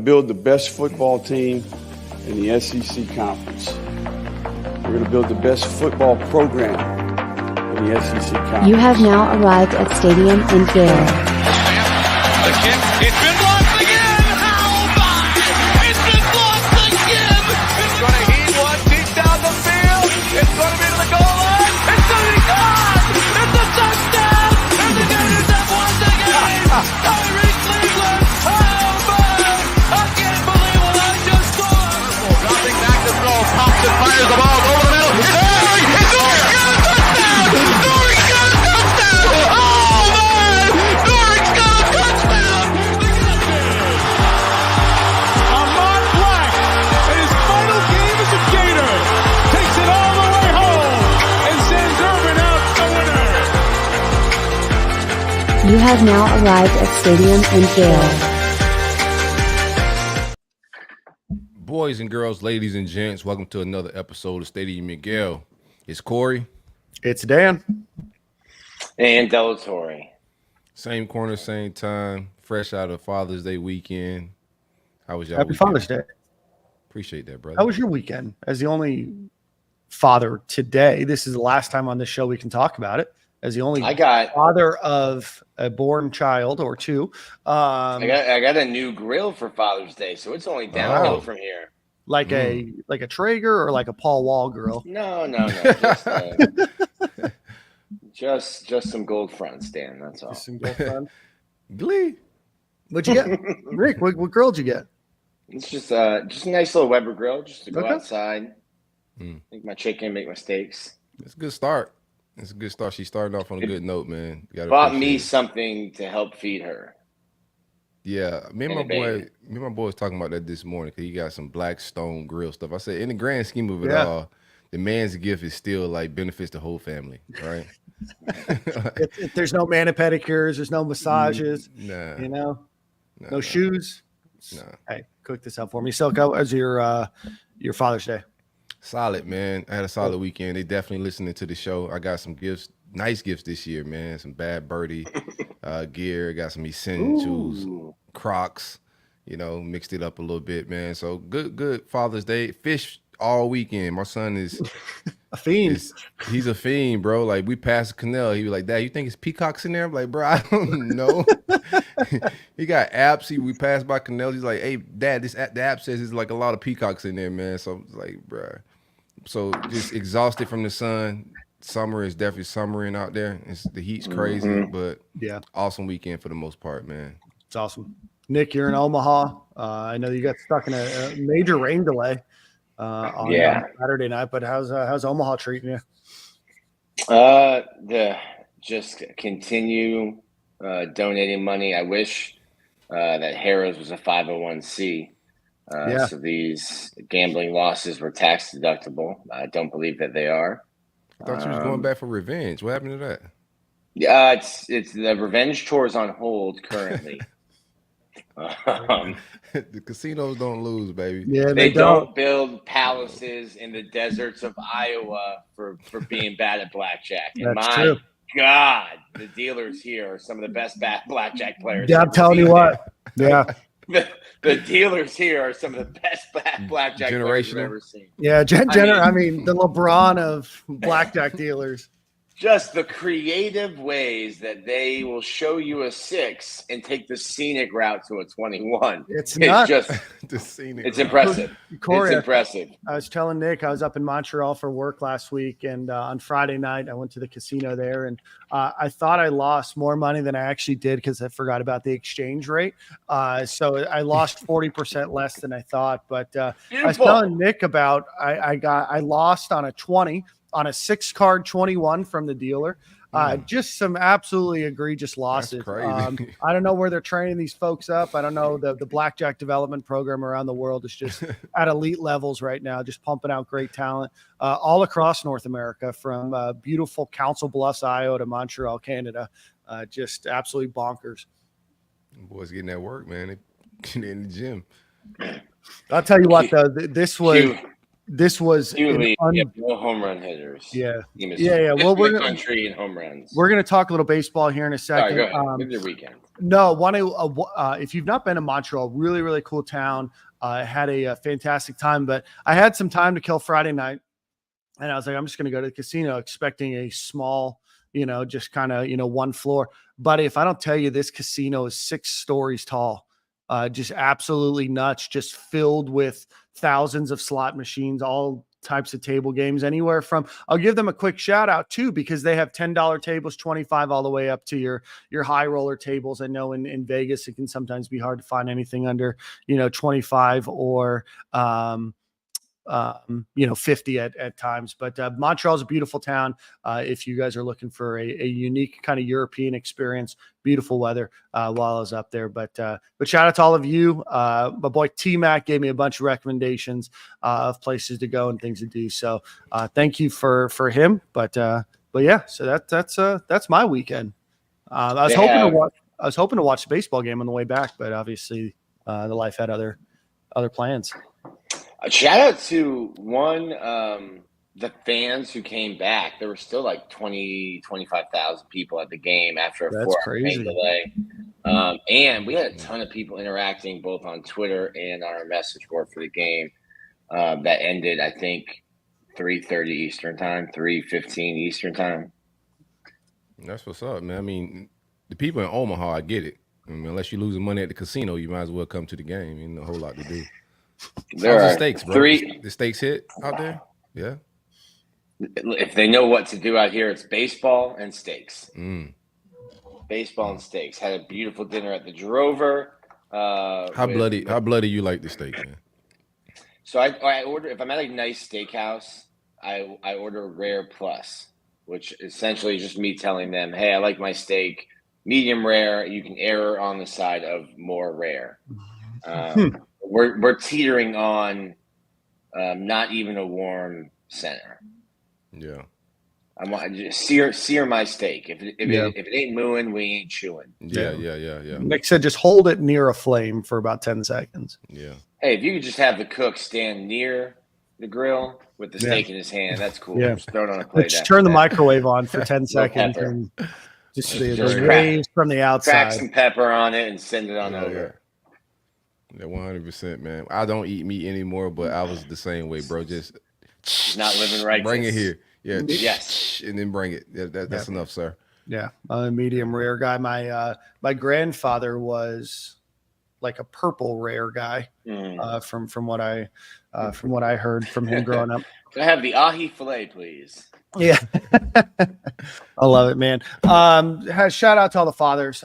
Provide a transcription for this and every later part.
build the best football team in the SEC Conference. We're going to build the best football program in the SEC Conference. You have now arrived at Stadium in Gale. The kick, it's been blocked again! How about it? It's been blocked again! It's going to heat one deep down the field. It's going to be to the goal line. It's going to be gone! It's a touchdown! And the Gators have won the game! Tyreek Cleveland! How about it? I can't believe what I just saw! Dropping back to throw. Thompson fires the ball over the middle. It's Torre! It's Torre! Got a touchdown! Torre got a touchdown! Oh, man! Torre's got a touchdown! Ahmad Black, in his final game as a Gator, takes it all the way home and sends Urban out the winner. You have now arrived at Stadium in Gale. Boys and girls, ladies and gents, welcome to another episode of Stadium in Gale. It's Corey. It's Dan. And Torre. Same corner, same time. Fresh out of Father's Day weekend. How was y'all Happy weekend? Father's Day. Appreciate that, brother. How was your weekend? As the only father today, this is the last time on this show we can talk about it. As the only father of a born child or two. I got a new grill for Father's Day, so it's only downhill from here. Like a Traeger or like a Paul Wall grill? No. Just some gold fronts, Dan. That's all. Just some gold front. Glee. What'd you get? Rick, what grill did you get? It's just a nice little Weber grill, just to go Okay. outside, make my chicken, make my steaks. It's a good start. It's a good start. She started off on a good note, man. You gotta Bought appreciate me it. something to help feed her. Yeah, me and my And boy was talking about that this morning because he got some Blackstone grill stuff. I said, in the grand scheme of it Yeah. all, the man's gift is still like benefits the whole family, right? If there's no mani pedicures, there's no massages, Nah, no shoes. nah. Hey, cook this up for me. So, how was your Father's Day? Solid, man. I had a solid weekend. They definitely listening to the show. I got some gifts, nice gifts this year, man. Some Bad Birdie gear. Got some essentials, Ooh. Crocs. Mixed it up a little bit, man. So good Father's Day. Fish all weekend. My son is A fiend. he's a fiend, bro. Like we passed the canal. He was like, Dad, you think it's peacocks in there? I'm like, bro, I don't know. He got apps. We passed by canal. He's like, hey, Dad, the app says there's like a lot of peacocks in there, man. So I was like, bro. So just exhausted from the sun. Summer is definitely summering out there. The heat's crazy, but Yeah, awesome weekend for the most part, man. it's awesome. Nick, you're in Omaha. I know you got stuck in a major rain delay on Saturday night, but how's Omaha treating you? Just continue donating money. I wish that Harrah's was a 501c. So these gambling losses were tax deductible. I don't believe that they are. I thought you was going back for revenge. What happened to that? Yeah, it's the revenge tour is on hold currently. The casinos don't lose, baby. Yeah, They don't build palaces in the deserts of Iowa for being bad at blackjack. And That's my true. God, the dealers here are some of the best blackjack players. Yeah, I'm telling you what. Yeah, The dealers here are some of the best blackjack players I've ever seen. yeah. I mean, the LeBron of blackjack dealers. Just the creative ways that they will show you a 6 and take the scenic route to a 21. It's nuts. just The scenic it's route. impressive. Corey, It's impressive. I was telling Nick I was up in Montreal for work last week, and on Friday night I went to the casino there, and I thought I lost more money than I actually did because I forgot about the exchange rate. So I lost 40% less than I thought. But I was telling Nick about I lost on a 20 on a 6-card 21 from the dealer. Just some absolutely egregious losses. That's crazy. I don't know where they're training these folks up. I don't know. The blackjack development program around the world is just at elite levels right now, just pumping out great talent all across North America, from beautiful Council Bluffs, Iowa to Montreal, Canada. Just absolutely bonkers. Boys getting that work, man. They getting in the gym. I'll tell you what, though, this was this was we have no home run hitters. Yeah. Yeah. Well, we're country and home runs. We're going to talk a little baseball here in a second. Sorry, go ahead. With your weekend. No, if you've not been to Montreal, really, really cool town. Had a fantastic time, but I had some time to kill Friday night, and I was like, I'm just going to go to the casino expecting a small, just kind of, one floor. But if I don't tell you, this casino is 6 stories tall, just absolutely nuts, just filled with thousands of slot machines, all types of table games, anywhere from, I'll give them a quick shout out too, because they have $10 tables, 25 all the way up to your high roller tables. I know in Vegas, it can sometimes be hard to find anything under, 25 or, 50 at times, but Montreal is a beautiful town. If you guys are looking for a unique kind of European experience, beautiful weather while I was up there. But shout out to all of you. My boy T-Mac gave me a bunch of recommendations of places to go and things to do. So thank you for him. But yeah, so that's my weekend. I was hoping to watch the baseball game on the way back, but obviously the life had other plans. A shout out to the fans who came back. There were still like 25,000 people at the game after a 4-hour delay. And we had a ton of people interacting both on Twitter and on our message board for the game that ended, I think, 3:30 Eastern time, 3:15 Eastern time. That's what's up, man. I mean, the people in Omaha, I get it. I mean, unless you're losing money at the casino, you might as well come to the game. Ain't a whole lot to do. There are the stakes, bro. The stakes hit out there? Yeah. If they know what to do out here, it's baseball and steaks. Baseball and steaks. Had a beautiful dinner at the Drover. How bloody you like the steak, man? So I order, if I'm at a nice steakhouse, I order rare plus, which essentially is just me telling them, hey, I like my steak medium rare. You can err on the side of more rare. We're teetering on not even a warm center. Yeah. I want to just sear my steak. If it ain't mooing, we ain't chewing. Yeah. Nick said just hold it near a flame for about 10 seconds. Yeah. Hey, if you could just have the cook stand near the grill with the steak in his hand, that's cool. Yeah. Just throw it on a plate. Just turn the microwave on for 10 seconds and just the waves from the outside. Crack some pepper on it and send it on over. Yeah, 100%, man. I don't eat meat anymore, but I was the same way, bro. Just not living right. Bring it here. Yeah. Yes. And then bring it. That's enough, sir. Yeah. I'm a medium rare guy. My grandfather was like a purple rare guy from what I heard from him growing up. Can I have the ahi filet, please? Yeah. I love it, man. Shout out to all the fathers.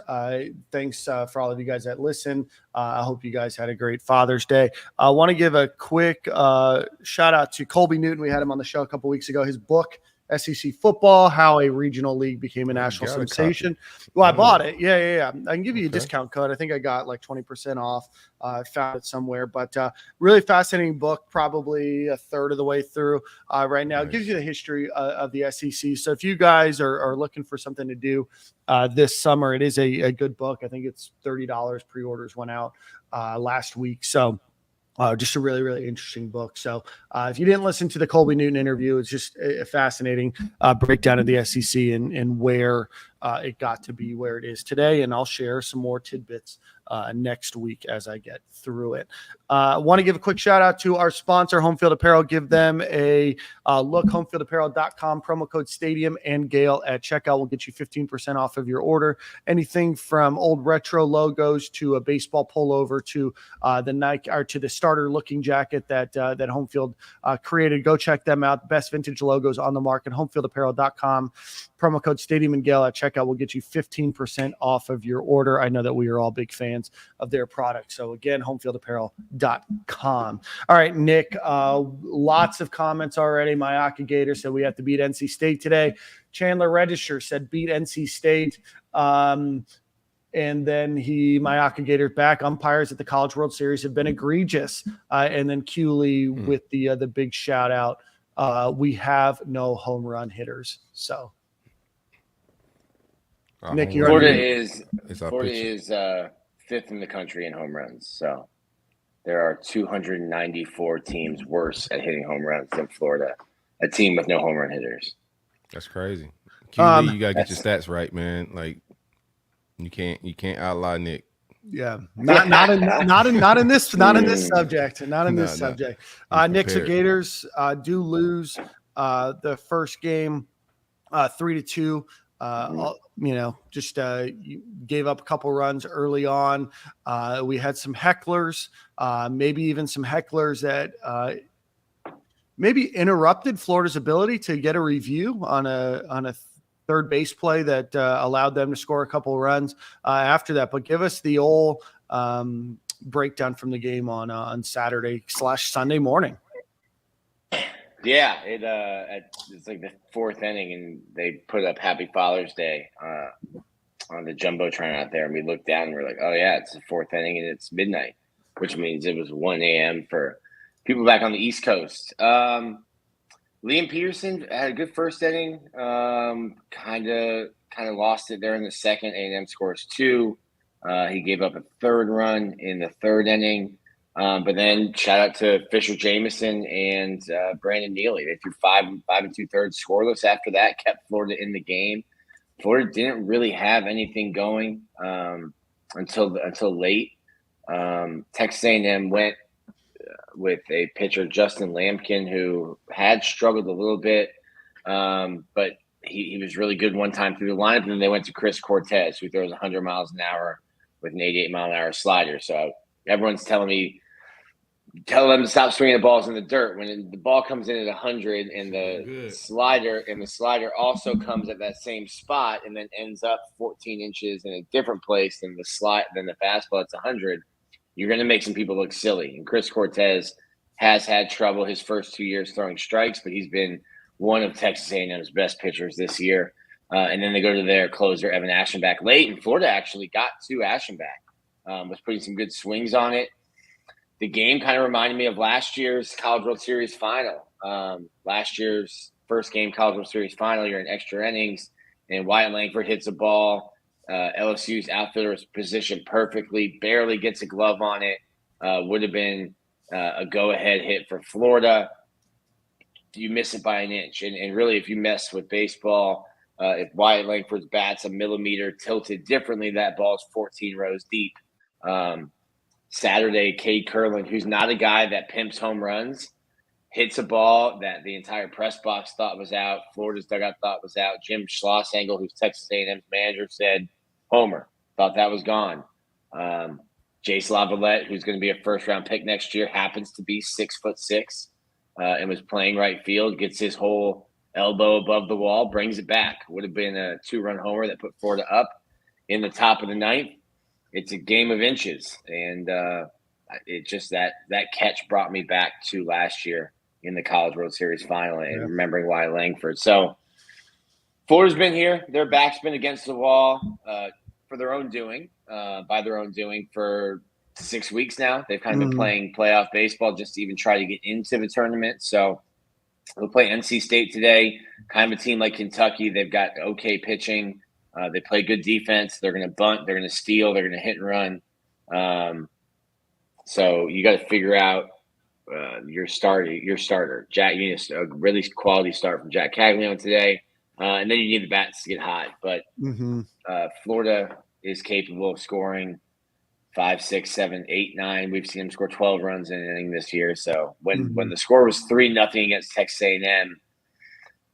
Thanks for all of you guys that listen. I hope you guys had a great Father's Day. I want to give a quick shout out to Colby Newton. We had him on the show a couple weeks ago. His book, SEC Football, How a Regional League Became a National Sensation. Well, I bought it. Yeah. I can give you a discount code. I think I got like 20% off. I found it somewhere, but really fascinating book, probably a third of the way through right now. Nice. It gives you the history of the SEC. So if you guys are looking for something to do this summer, it is a good book. I think it's $30. Pre-orders went out last week. So just a really, really interesting book. So if you didn't listen to the Colby Newton interview, it's just a fascinating breakdown of the SEC and where it got to be where it is today. And I'll share some more tidbits next week as I get through it. I want to give a quick shout out to our sponsor, Home Field Apparel. Give them a look, homefieldapparel.com, promo code Stadium and Gale at checkout will get you 15% off of your order. Anything from old retro logos to a baseball pullover to the Nike or to the starter looking jacket that Home Field created. Go check them out. Best vintage logos on the market, homefieldapparel.com. Promo code Stadium and Gale at checkout will get you 15% off of your order. I know that we are all big fans of their product. So again, homefieldapparel.com. All right, Nick, lots of comments already. Mayaka Gator said we have to beat NC State today. Chandler Register said beat NC State. And then Mayaka Gator back. Umpires at the College World Series have been egregious. And then Cooley with the big shout out. We have no home run hitters. So Nick, Florida is fifth in the country in home runs. So there are 294 teams worse at hitting home runs than Florida, a team with no home run hitters. That's crazy. QB, you gotta get your stats right, man. Like you can't outlie Nick. Yeah, not in this subject. Not in this subject. Knicks or Gators do lose the first game 3-2. Just gave up a couple runs early on. We had some hecklers, maybe even some hecklers that maybe interrupted Florida's ability to get a review on a third base play that allowed them to score a couple runs after that. But give us the old breakdown from the game on Saturday/Sunday morning. Yeah, it's like the fourth inning, and they put up Happy Father's Day on the jumbotron out there, and we looked down and we're like, oh yeah, it's the fourth inning and it's midnight, which means it was 1 a.m. for people back on the East Coast. Liam Peterson had a good first inning. Kind of lost it there in the second. A&M scores 2. He gave up a third run in the third inning. But then shout out to Fisher Jameson and Brandon Neely. They threw 5 2/3 scoreless after that, kept Florida in the game. Florida didn't really have anything going until late. Texas A&M went with a pitcher, Justin Lampkin, who had struggled a little bit, but he was really good one time through the lineup. And then they went to Chris Cortez, who throws 100 miles an hour with an 88-mile-an-hour slider. So everyone's telling them to stop swinging the balls in the dirt. When the ball comes in at 100 and the slider also comes at that same spot and then ends up 14 inches in a different place than the fastball at 100, you're going to make some people look silly. And Chris Cortez has had trouble his first 2 years throwing strikes, but he's been one of Texas A&M's best pitchers this year. And then they go to their closer, Evan Aschenbach, late, and Florida actually got to Aschenbach, was putting some good swings on it. The game kind of reminded me of last year's College World Series final. Last year's first game College World Series final, you're in extra innings, and Wyatt Langford hits a ball. LSU's outfielder is positioned perfectly, barely gets a glove on it. Would have been a go-ahead hit for Florida. You miss it by an inch. And really, if you mess with baseball, if Wyatt Langford's bat's a millimeter tilted differently, that ball's 14 rows deep. Saturday, Cade Curlin, who's not a guy that pimps home runs, hits a ball that the entire press box thought was out. Florida's dugout thought was out. Jim Schlossangle, who's Texas A&M's manager, said homer. Thought that was gone. Jace Lavalette, who's going to be a first-round pick next year, happens to be 6'6", and was playing right field, gets his whole elbow above the wall, brings it back. Would have been a 2-run homer that put Florida up in the top of the ninth. It's a game of inches, and it just that catch brought me back to last year in the College World Series final and remembering Wyatt Langford. So Florida's been here. Their back's been against the wall for their own doing, by their own doing for 6 weeks now. They've kind of been playing playoff baseball just to even try to get into the tournament. So they'll play NC State today, kind of a team like Kentucky. They've got okay pitching. They play good defense. They're going to bunt. They're going to steal. They're going to hit and run. So you got to figure out your starter. Jack, you need a really quality start from Jack Caglione today. And then you need the bats to get hot. But Florida is capable of scoring 5, 6, 7, 8, 9. We've seen them score 12 runs in an inning this year. So when the score was 3-0 against Texas A&M,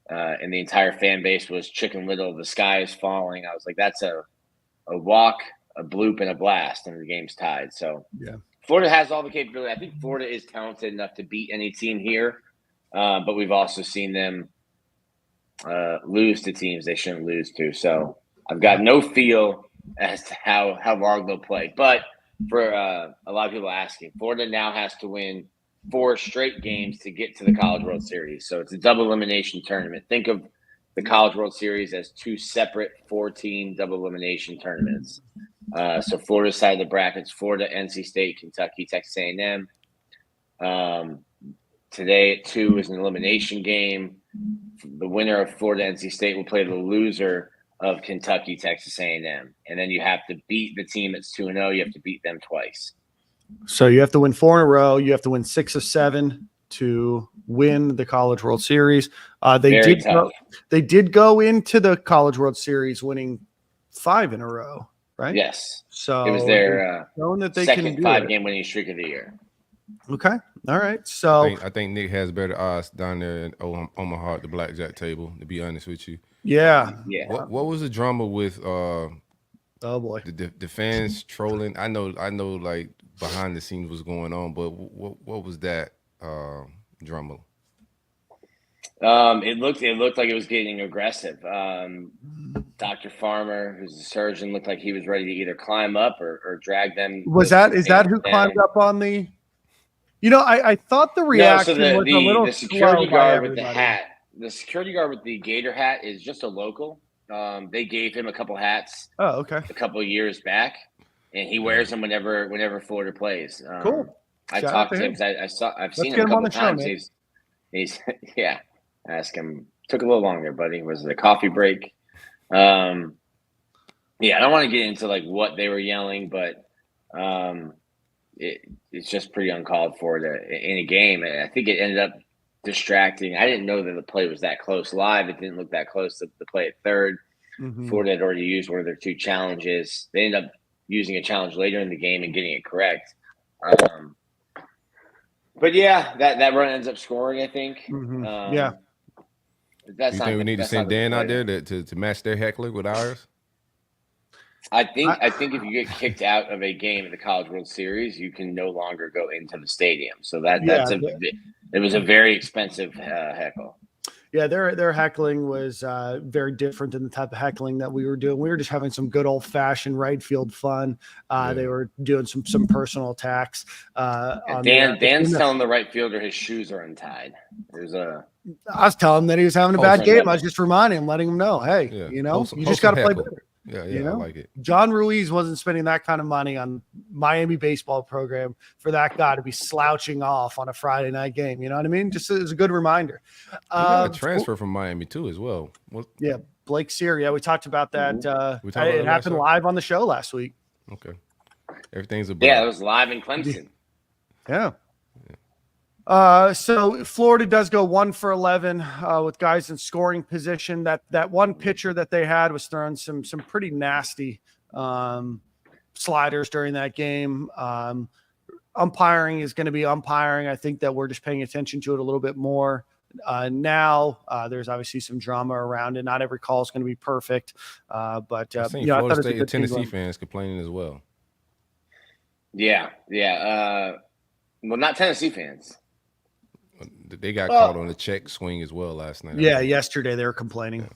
and the entire fan base was Chicken Little, the sky is falling, I was like, that's a walk, a bloop, and a blast, and the game's tied. So Florida has all the capability. I think Florida is talented enough to beat any team here, but we've also seen them lose to teams they shouldn't lose to. So I've got no feel as to how long they'll play. But for a lot of people asking, Florida now has to win 4 straight games to get to the College World Series. So it's a double elimination tournament. Think of the College World Series as 2 separate 4-team double elimination tournaments. So Florida's side of the brackets, Florida, NC State, Kentucky, Texas A&M. Today at 2 is an elimination game. The winner of Florida, NC State will play the loser of Kentucky, Texas A&M. And then you have to beat the team that's 2-0. You have to beat them twice. So you have to win 4 in a row. You have to win 6 of 7 to win the College World Series. They did go into the College World Series winning 5 in a row, right? Yes. So it was their second 5-game winning streak of the year. Okay. All right. So I think Nick has better odds down there in Omaha at the blackjack table, to be honest with you. Yeah. What was the drama with oh boy, the fans trolling? I know like behind the scenes was going on, but what was that drama? It looked like it was getting aggressive. Dr. Farmer, who's a surgeon, looked like he was ready to either climb up or drag them. Is that who climbed up on the? I thought the reaction was a little the security guard with the hat. The security guard with the Gator hat is just a local. They gave him a couple hats. Oh, okay. A couple of years back, and he wears them whenever Florida plays. Cool. I talked to him. I've seen him a couple times. He's yeah. Ask him. Took a little longer, buddy. Was it a coffee break? I don't want to get into like what they were yelling, but it's just pretty uncalled for in a game. And I think it ended up distracting. I didn't know that the play was that close live. It didn't look that close to the play at third. Mm-hmm. Florida had already used one of their 2 challenges. They ended up using a challenge later in the game and getting it correct. But yeah, that run ends up scoring, I think. Mm-hmm. Yeah. You think we need to send Dan out there to match their heckler with ours? I think if you get kicked out of a game at the College World Series, you can no longer go into the stadium. So it was a very expensive heckle. Yeah, their heckling was very different than the type of heckling that we were doing. We were just having some good old fashioned right field fun. They were doing some personal attacks. Dan's telling the right fielder his shoes are untied. I was telling him that he was having a bad game. I was just reminding him, letting him know, hey, you just got to play better. Yeah, I like it. John Ruiz wasn't spending that kind of money on Miami baseball program for that guy to be slouching off on a Friday night game. You know what I mean? Just as a good reminder. A transfer from Miami too, as well. Yeah, Blake Sear. Yeah, we talked about that. It happened live on the show last week. Okay, everything's it was live in Clemson. Yeah. So Florida does go 1 for 11 with guys in scoring position. That one pitcher that they had was throwing some pretty nasty sliders during that game. Umpiring is going to be umpiring. I think that we're just paying attention to it a little bit more now. There's obviously some drama around it. Not every call is going to be perfect, but I've seen Florida State and Tennessee fans complaining as well. Yeah. Well, not Tennessee fans. They got caught on the check swing as well last night. Yeah, yesterday they were complaining. Yeah.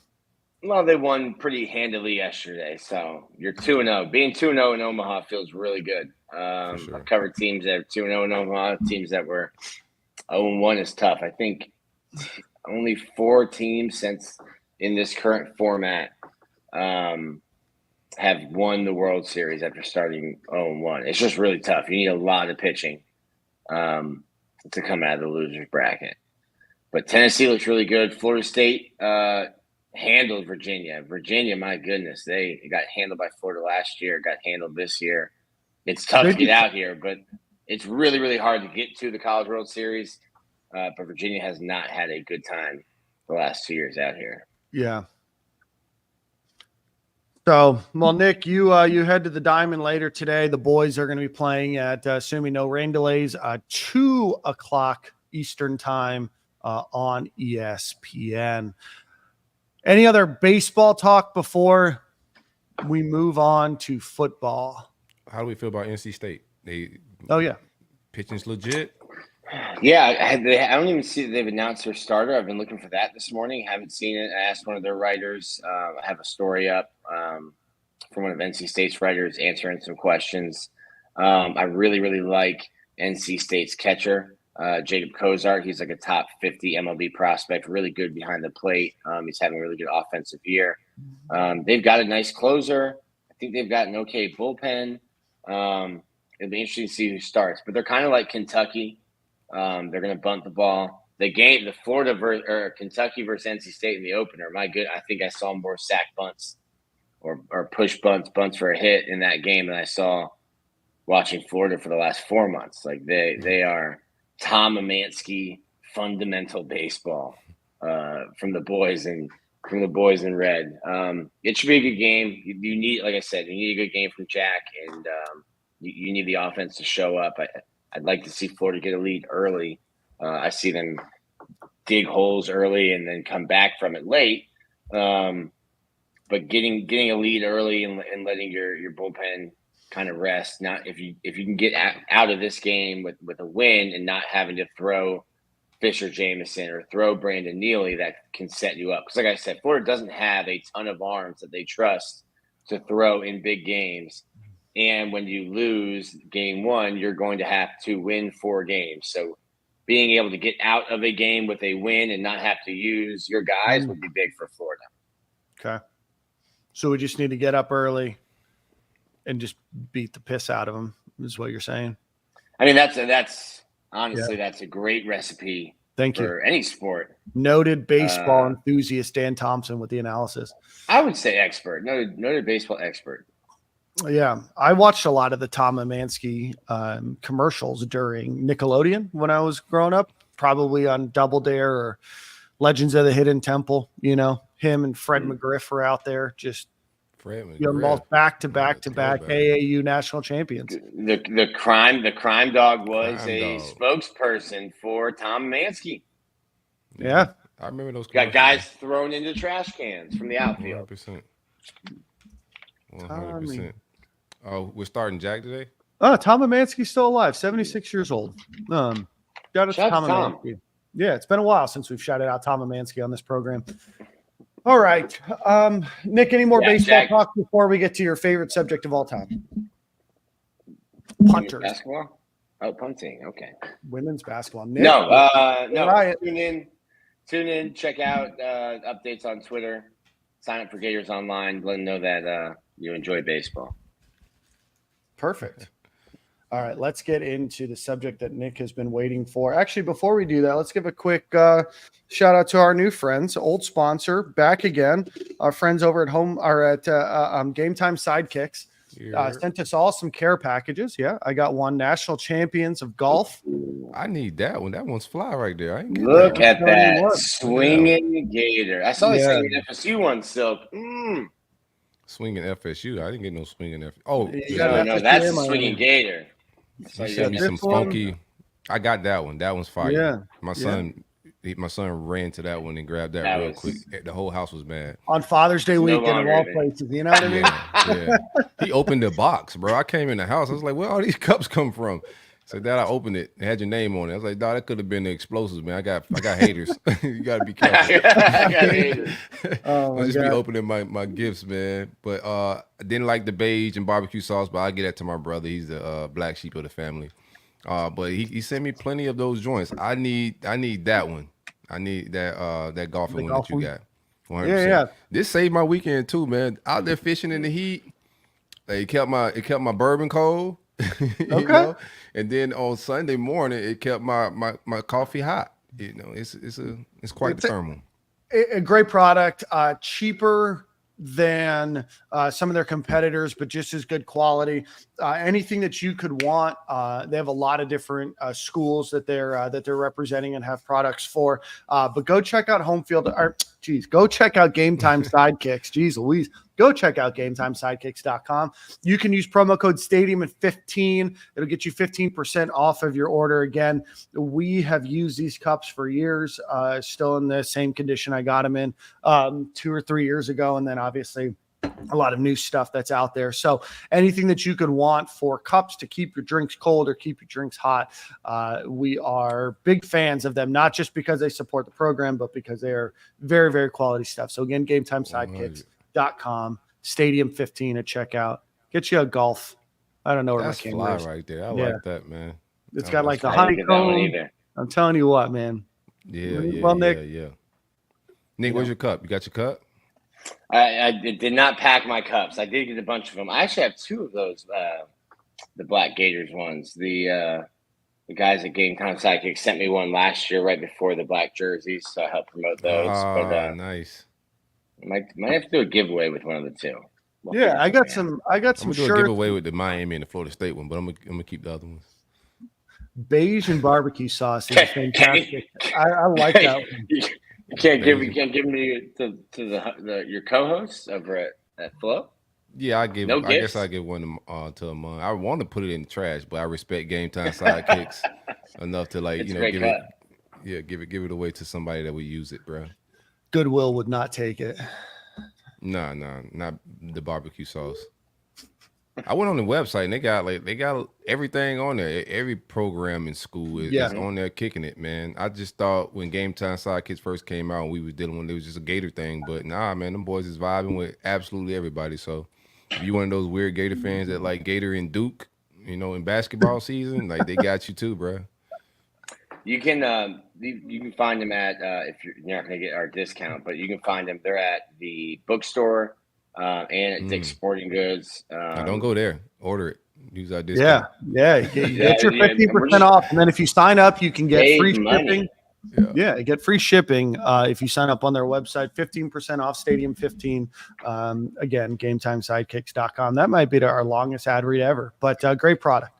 Well, they won pretty handily yesterday, so you're 2-0. Being 2-0 in Omaha feels really good. Sure. I've covered teams that are 2-0 in Omaha. Teams that were 0-1 is tough. I think only 4 teams since in this current format have won the World Series after starting 0-1. It's just really tough. You need a lot of pitching to come out of the loser's bracket. But Tennessee looks really good. Florida State handled Virginia. Virginia, my goodness, they got handled by Florida last year, got handled this year. It's tough to get out here, but it's really, really hard to get to the College World Series. But Virginia has not had a good time the last 2 years out here. Yeah. So, well, Nick, you head to the Diamond later today. The boys are going to be playing at, assuming no rain delays, 2:00 Eastern time on ESPN. Any other baseball talk before we move on to football? How do we feel about NC State? Pitching's legit. Yeah, I don't even see that they've announced their starter. I've been looking for that this morning. Haven't seen it. I asked one of their writers. I have a story up from one of NC State's writers answering some questions. I really, really like NC State's catcher, Jacob Cozart. He's like a top 50 MLB prospect, really good behind the plate. He's having a really good offensive year. They've got a nice closer. I think they've got an okay bullpen. It'll be interesting to see who starts, but they're kind of like Kentucky. They're going to bunt the ball. The Kentucky versus NC State in the opener. My good, I think I saw more sack bunts or push bunts for a hit in that game than I saw watching Florida for the last 4 months. Like they are Tom Amansky fundamental baseball from the boys in red. It should be a good game. You need, like I said, you need a good game from Jack, and you need the offense to show up. I'd like to see Florida get a lead early. I see them dig holes early and then come back from it late. But getting a lead early and letting your bullpen kind of rest. Not if you can get out of this game with a win and not having to throw Fisher Jameson or throw Brandon Neely, that can set you up. Because like I said, Florida doesn't have a ton of arms that they trust to throw in big games. And when you lose game one, you're going to have to win 4 games. So being able to get out of a game with a win and not have to use your guys would be big for Florida. Okay. So we just need to get up early and just beat the piss out of them, is what you're saying. I mean, that's honestly, that's a great recipe. Thank you. For any sport. Noted baseball enthusiast Dan Thompson with the analysis. I would say expert. Noted baseball expert. Yeah, I watched a lot of the Tom Amansky commercials during Nickelodeon when I was growing up, probably on Double Dare or Legends of the Hidden Temple. You know, him and Fred McGriff were out there just both back to back AAU national champions. The crime dog was a spokesperson for Tom Amansky. Yeah, I remember those. Got guys thrown into trash cans from the outfield. 100%. Oh, we're starting Jack today? Oh, Tom Amansky's still alive, 76 years old. Shout out to Tom Amansky. Yeah, it's been a while since we've shouted out Tom Amansky on this program. All right. Nick, any more baseball talk before we get to your favorite subject of all time? Punters. Basketball? Oh, punting. Okay. Women's basketball. Nick, no. Right. Tune in. Check out updates on Twitter. Sign up for Gators Online. Let them know that you enjoy baseball. Perfect. All right, let's get into the subject that Nick has been waiting for. Actually, before we do that, let's give a quick shout out to our new friends, old sponsor, back again. Our friends over at home are at Game Time Sidekicks. Sent us all some care packages. Yeah, I got one. National Champions of Golf. I need that one. That one's fly right there. I ain't get Look at that swinging gator. I saw this FSU one, Silk. Swinging FSU. I didn't get no swinging FSU. Oh, no, that's a swinging gator. You sent me some funky. I got that one. That one's fire. Yeah. My son ran to that one and grabbed that real quick. The whole house was mad. On Father's Day weekend of all places. You know what I mean? Yeah. He opened the box, bro. I came in the house. I was like, where all these cups come from? So Dad, I opened it. It had your name on it. I was like, Dad, that could have been the explosives, man. I got haters. You got to be careful. I got haters. I'll just be opening my gifts, man. But I didn't like the beige and barbecue sauce, but I get that to my brother. He's the black sheep of the family. But he sent me plenty of those joints. I need that one. I need that golfing one that you got. 100%. Yeah. This saved my weekend too, man. Out there fishing in the heat. It kept my bourbon cold. You know? And then on Sunday morning, it kept my coffee hot. You know, it's quite the thermal. A great product, cheaper than some of their competitors, but just as good quality. Anything that you could want. They have a lot of different schools that they're representing and have products for. But go check out go check out Game Time Sidekicks. Jeez Louise. Go check out GameTimeSidekicks.com. You can use promo code STADIUM15. It'll get you 15% off of your order. Again, we have used these cups for years, still in the same condition I got them in 2 or 3 years ago. And then obviously a lot of new stuff that's out there. So anything that you could want for cups to keep your drinks cold or keep your drinks hot, we are big fans of them, not just because they support the program, but because they are very, very quality stuff. So again, GameTimeSidekicks.com, Stadium15 at checkout. Get you a golf. I don't know where that's my fly camera is. right there. I like that, man. It's got like the honeycomb. I'm telling you what, man. Yeah. Nick, where's your cup? You got your cup? I did not pack my cups. I did get a bunch of them. I actually have 2 of those, the Black Gators ones. The guys at Game Time Sidekicks sent me one last year right before the black jerseys, so I helped promote those. Nice. Might have to do a giveaway with one of the 2. Yeah, I got some I'm gonna do a shirts. giveaway with the Miami and the Florida State one, but I'm gonna keep the other ones. Beige and barbecue sauce is fantastic. I like that one. You can't give me to your co-hosts over at Flow. Yeah, I guess I give one to a month. I want to put it in the trash, but I respect Game Time Sidekicks enough to give it away to somebody that would use it, bro. Goodwill would not take it. Nah, not the barbecue sauce. I went on the website and they got everything on there. Every program in school is on there kicking it, man. I just thought when Game Time Sidekicks first came out and we was dealing with it was just a Gator thing, but nah, man, them boys is vibing with absolutely everybody. So if you one of those weird Gator fans that like Gator and Duke, in basketball season, like they got you too, bro. You can find them at if you're not going to get our discount, but you can find them. They're at the bookstore and at Dick's Sporting Goods. Now don't go there. Order it. Use our discount. Yeah. Get your 15% off, and then if you sign up, you can get free shipping. Yeah, get free shipping if you sign up on their website. 15% off Stadium 15. Again, GameTimeSidekicks.com. That might be our longest ad read ever, but great product.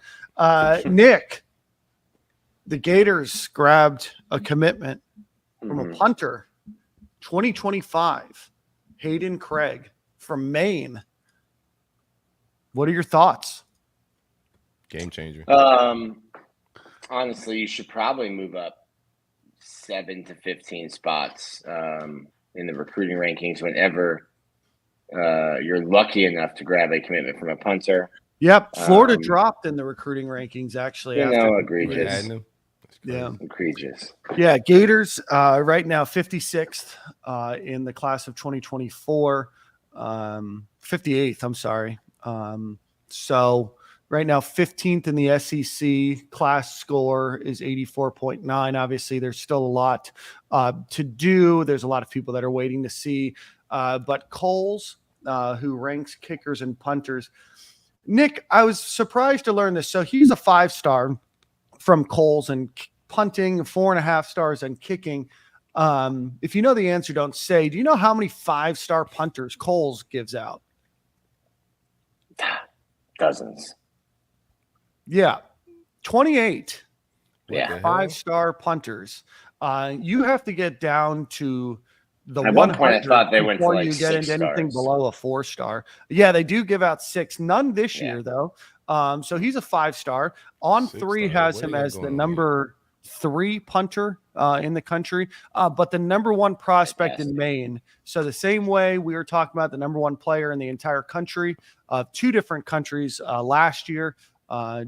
Nick, the Gators grabbed a commitment from a punter, 2025, Hayden Craig from Maine. What are your thoughts? Game changer. Honestly, you should probably move up 7 to 15 spots in the recruiting rankings whenever you're lucky enough to grab a commitment from a punter. Yep, Florida dropped in the recruiting rankings actually. Egregious. Yeah, egregious. Yeah, Gators right now 56th in the class of 2024, 58th. I'm sorry. So right now 15th in the SEC. Class score is 84.9. Obviously, there's still a lot to do. There's a lot of people that are waiting to see. But Coles, who ranks kickers and punters, Nick, I was surprised to learn this. So he's a 5-star from Coles and punting, 4.5 stars and kicking. If you know the answer, don't say. Do you know how many 5-star punters Coles gives out? Dozens. Yeah, 28. Yeah, 5-star punters. You have to get down to the at one point I thought they went for like you get 6 into anything stars. below a 4-star. Yeah, they do give out 6. None this year though. So he's a 5-star. On 3 has him as the number 3 punter in the country, but the number 1 prospect in Maine. So the same way we were talking about the number 1 player in the entire country, 2 different countries last year,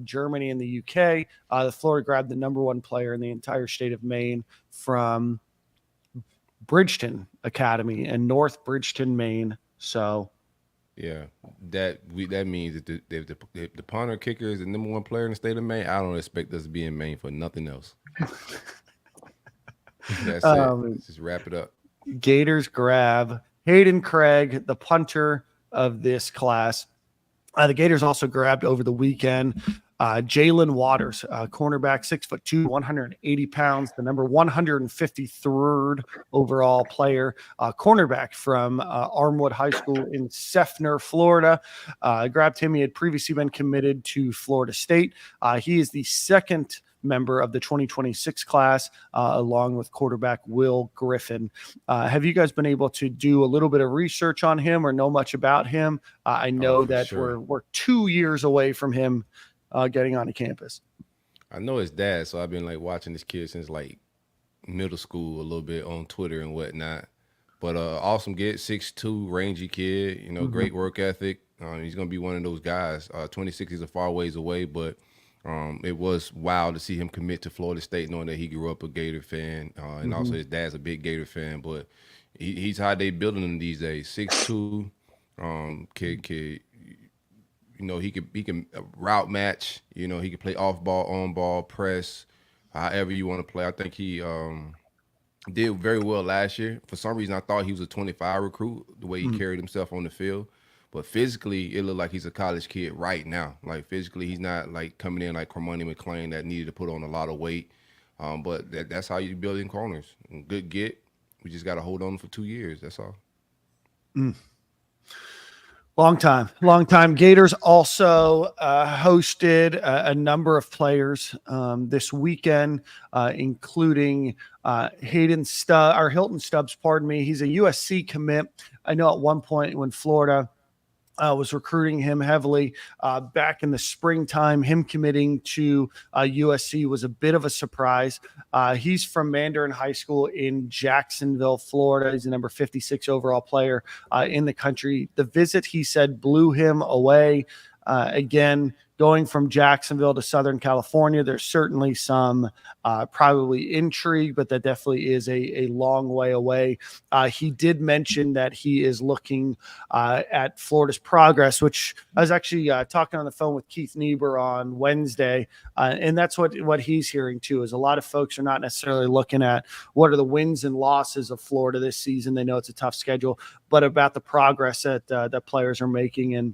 Germany and the UK. The Florida grabbed the number 1 player in the entire state of Maine from Bridgeton Academy in North Bridgeton, Maine. So yeah, that means that the punter kicker is the number 1 player in the state of Maine. I don't expect us to be in Maine for nothing else. That's it. Let's just wrap it up. Gators grab Hayden Craig, the punter of this class. The Gators also grabbed over the weekend Jaelen Waters, cornerback, 6'2", 180 pounds, the number 153rd overall player, cornerback from Armwood High School in Seffner, Florida. Grabbed him. He had previously been committed to Florida State. He is the second member of the 2026 class, along with quarterback Will Griffin. Have you guys been able to do a little bit of research on him or know much about him? I know that we're 2 years away from him getting onto campus. I know his dad, so I've been like watching this kid since like middle school a little bit on Twitter and whatnot. But awesome kid, 6'2", rangy kid, great work ethic. He's gonna be one of those guys. 26 is a far ways away, but it was wild to see him commit to Florida State, knowing that he grew up a Gator fan, and also his dad's a big Gator fan. But he's how they building him these days. 6'2", kid. He can route match. He can play off ball, on ball, press, however you want to play. I think he did very well last year. For some reason, I thought he was a 25 recruit, the way he carried himself on the field. But physically, it looked like he's a college kid right now. Like physically, he's not like coming in like Cormani McClain that needed to put on a lot of weight. But that's how you build in corners. Good get. We just got to hold on for 2 years. That's all. Long time. Gators also hosted a number of players this weekend, including Hilton Stubbs. Pardon me. He's a USC commit. I know at one point when Florida was recruiting him heavily back in the springtime, him committing to USC was a bit of a surprise. He's from Mandarin High School in Jacksonville, Florida. He's the number 56 overall player in the country. The visit, he said, blew him away. Again, going from Jacksonville to Southern California, there's certainly some probably intrigue, but that definitely is a long way away. He did mention that he is looking at Florida's progress, which I was actually talking on the phone with Keith Niebuhr on Wednesday, and that's what he's hearing too, is a lot of folks are not necessarily looking at what are the wins and losses of Florida this season. They know it's a tough schedule, but about the progress that players are making. And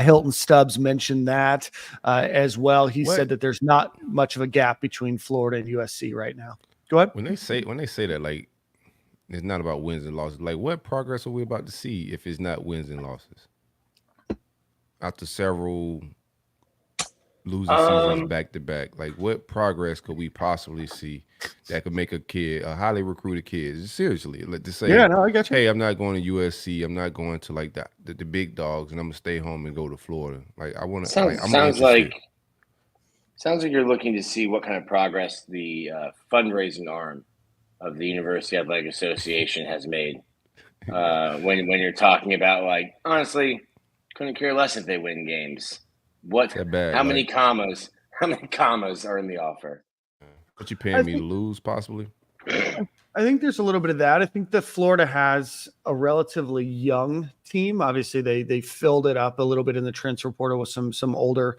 Hilton Stubbs mentioned that as well. He said that there's not much of a gap between Florida and USC right now. Go ahead. When they say that, like, it's not about wins and losses. Like, what progress are we about to see if it's not wins and losses? After several losing seasons back to back, like, what progress could we possibly see that could make a highly recruited kid, seriously, like, to say, I get you. Hey, I'm not going to USC, I'm not going to like the big dogs, and I'm gonna stay home and go to Florida. Like, I want to. Sounds like you're looking to see what kind of progress the fundraising arm of the University Athletic Association has made. When you're talking about, like, honestly, couldn't care less if they win games. How many commas are in the offer? What you paying me to lose, possibly? I think there's a little bit of that. I think that Florida has a relatively young team. Obviously, they filled it up a little bit in the transfer portal with some older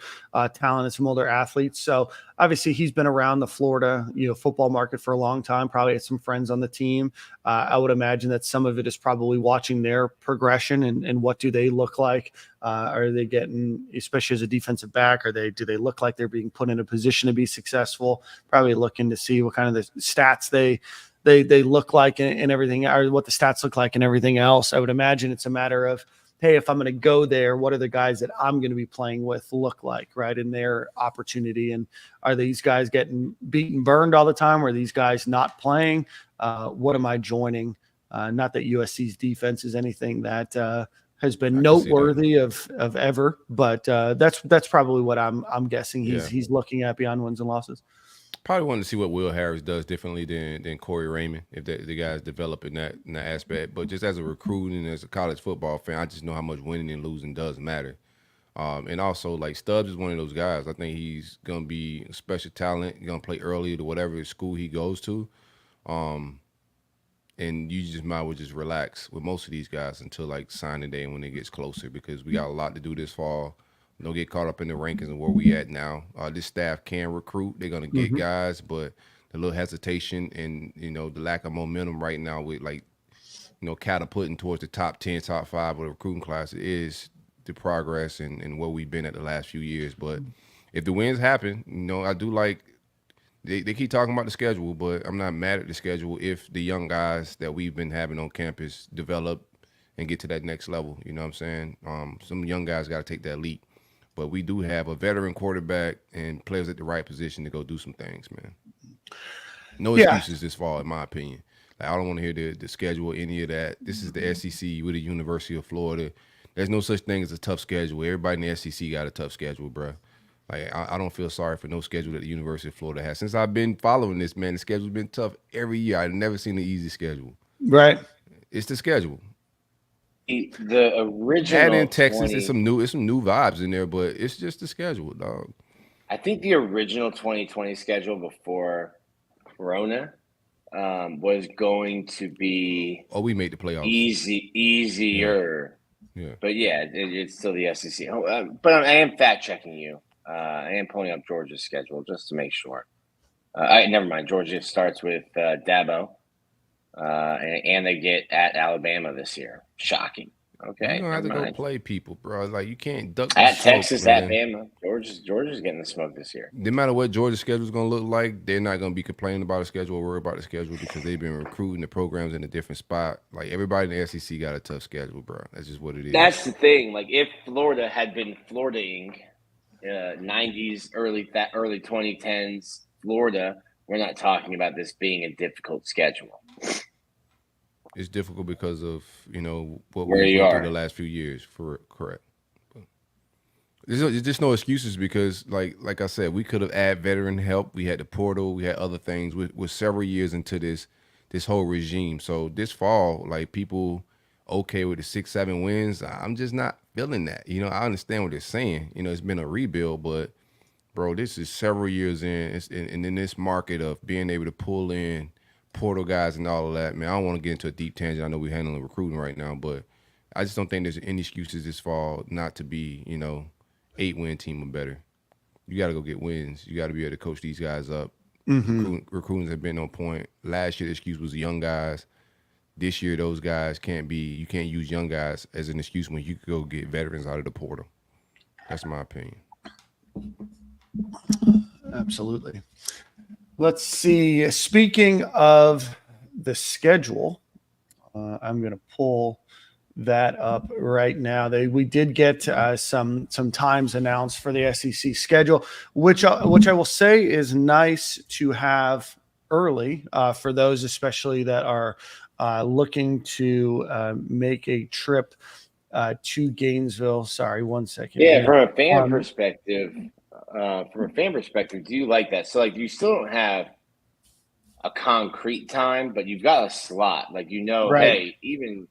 talent and some older athletes. So obviously, he's been around the Florida football market for a long time. Probably has some friends on the team. I would imagine that some of it is probably watching their progression and what do they look like. Are they getting, especially as a defensive back, do they look like they're being put in a position to be successful? Probably looking to see what kind of the stats they look like and everything, or what the stats look like and everything else. I would imagine it's a matter of, hey, if I'm going to go there, what are the guys that I'm going to be playing with look like, right, in their opportunity? And are these guys getting beaten, burned all the time? Or are these guys not playing? What am I joining? Not that USC's defense is anything that has been noteworthy of ever, but that's probably what I'm guessing he's looking at beyond wins and losses. Probably wanted to see what Will Harris does differently than Corey Raymond, if the guys develop in that aspect. But just as a recruit and as a college football fan, I just know how much winning and losing does matter. And also, like, Stubbs is one of those guys. I think he's going to be a special talent. He's going to play early to whatever school he goes to. And you just might as well just relax with most of these guys until, like, signing day when it gets closer, because we got a lot to do this fall. Don't get caught up in the rankings and where we at now. This staff can recruit. They're going to get guys, but the little hesitation and, the lack of momentum right now with, like, catapulting towards the top 10, top 5 of the recruiting class is the progress and where we've been at the last few years. But if the wins happen, I do like they keep talking about the schedule, but I'm not mad at the schedule if the young guys that we've been having on campus develop and get to that next level. You know what I'm saying? Some young guys got to take that leap. But we do have a veteran quarterback and players at the right position to go do some things, man. No excuses this fall, in my opinion. Like, I don't want to hear the schedule, any of that. This is the SEC with the University of Florida. There's no such thing as a tough schedule. Everybody in the SEC got a tough schedule, bro. Like, I don't feel sorry for no schedule that the University of Florida has. Since I've been following this, man, the schedule's been tough every year. I've never seen an easy schedule. Right. It's the schedule. The original add in Texas, it's some new vibes in there, but it's just the schedule, dog. I think the original 2020 schedule before Corona was going to be we made the playoffs easier. Yeah. But it's still the SEC. But I am fact checking you. I am pulling up Georgia's schedule just to make sure. Never mind. Georgia starts with Dabo. And they get at Alabama this year. Shocking. Okay, You don't have to never go mind. play people, bro. Like, you can't duck the At smoke, Texas, man. at Bama, Georgia's getting the smoke this year. No matter what Georgia's schedule is going to look like, they're not going to be complaining about the schedule or worried about the schedule because they've been recruiting the programs in a different spot. Like, everybody in the SEC got a tough schedule, bro. That's just what it is. That's the thing. Like, if Florida had been Florida-ing, 90s, early 2010s Florida, we're not talking about this being a difficult schedule. It's difficult because of, what Where we you went are. through the last few years. Correct. There's just no excuses because, like I said, we could have added veteran help. We had the portal. We had other things. We're several years into this whole regime. So this fall, like, people okay with the 6-7 wins. I'm just not feeling that. I understand what they're saying. It's been a rebuild, but bro, this is several years in. And in this market of being able to pull in portal guys and all of that, man, I don't want to get into a deep tangent. I know we're handling recruiting right now, but I just don't think there's any excuses this fall not to be, 8-win team or better. You got to go get wins. You got to be able to coach these guys up. Recruitings have been on point. Last year, the excuse was young guys. This year, those guys you can't use young guys as an excuse when you could go get veterans out of the portal. That's my opinion. Absolutely. Let's see. Speaking of the schedule, I'm going to pull that up right now. We did get some times announced for the SEC schedule, which I will say is nice to have early for those especially that are looking to make a trip to Gainesville. Sorry, 1 second. Yeah, from a fan perspective, do you like that? So, like, you still don't have a concrete time, but you've got a slot. Like, Right. Hey, even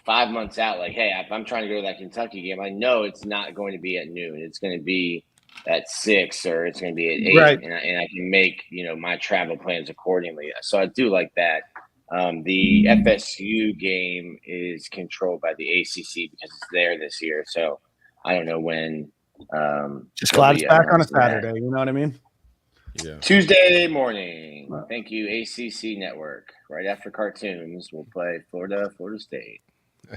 5 months out, like, hey, if I'm trying to go to that Kentucky game, I know it's not going to be at noon. It's going to be at 6 or it's going to be at 8, Right. and I can make my travel plans accordingly. So I do like that. The FSU game is controlled by the ACC because it's there this year. So I don't know when. Just glad it's back on a Saturday. You know what I mean? Yeah. Tuesday morning. Thank you, ACC Network. Right after cartoons, we'll play Florida State.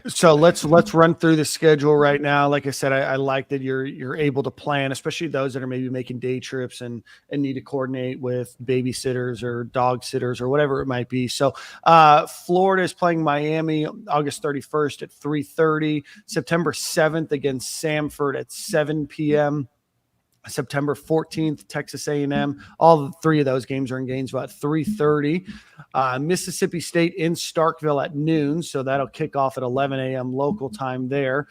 So let's run through the schedule right now. Like I said, I like that you're able to plan, especially those that are maybe making day trips and need to coordinate with babysitters or dog sitters or whatever it might be. So Florida is playing Miami August 31st at 3:30, September 7th against Samford at 7 p.m. September 14th, Texas A&M. All three of those games are in Gainesville at 3:30. Mississippi State in Starkville at noon, so that'll kick off at 11 a.m. local time there.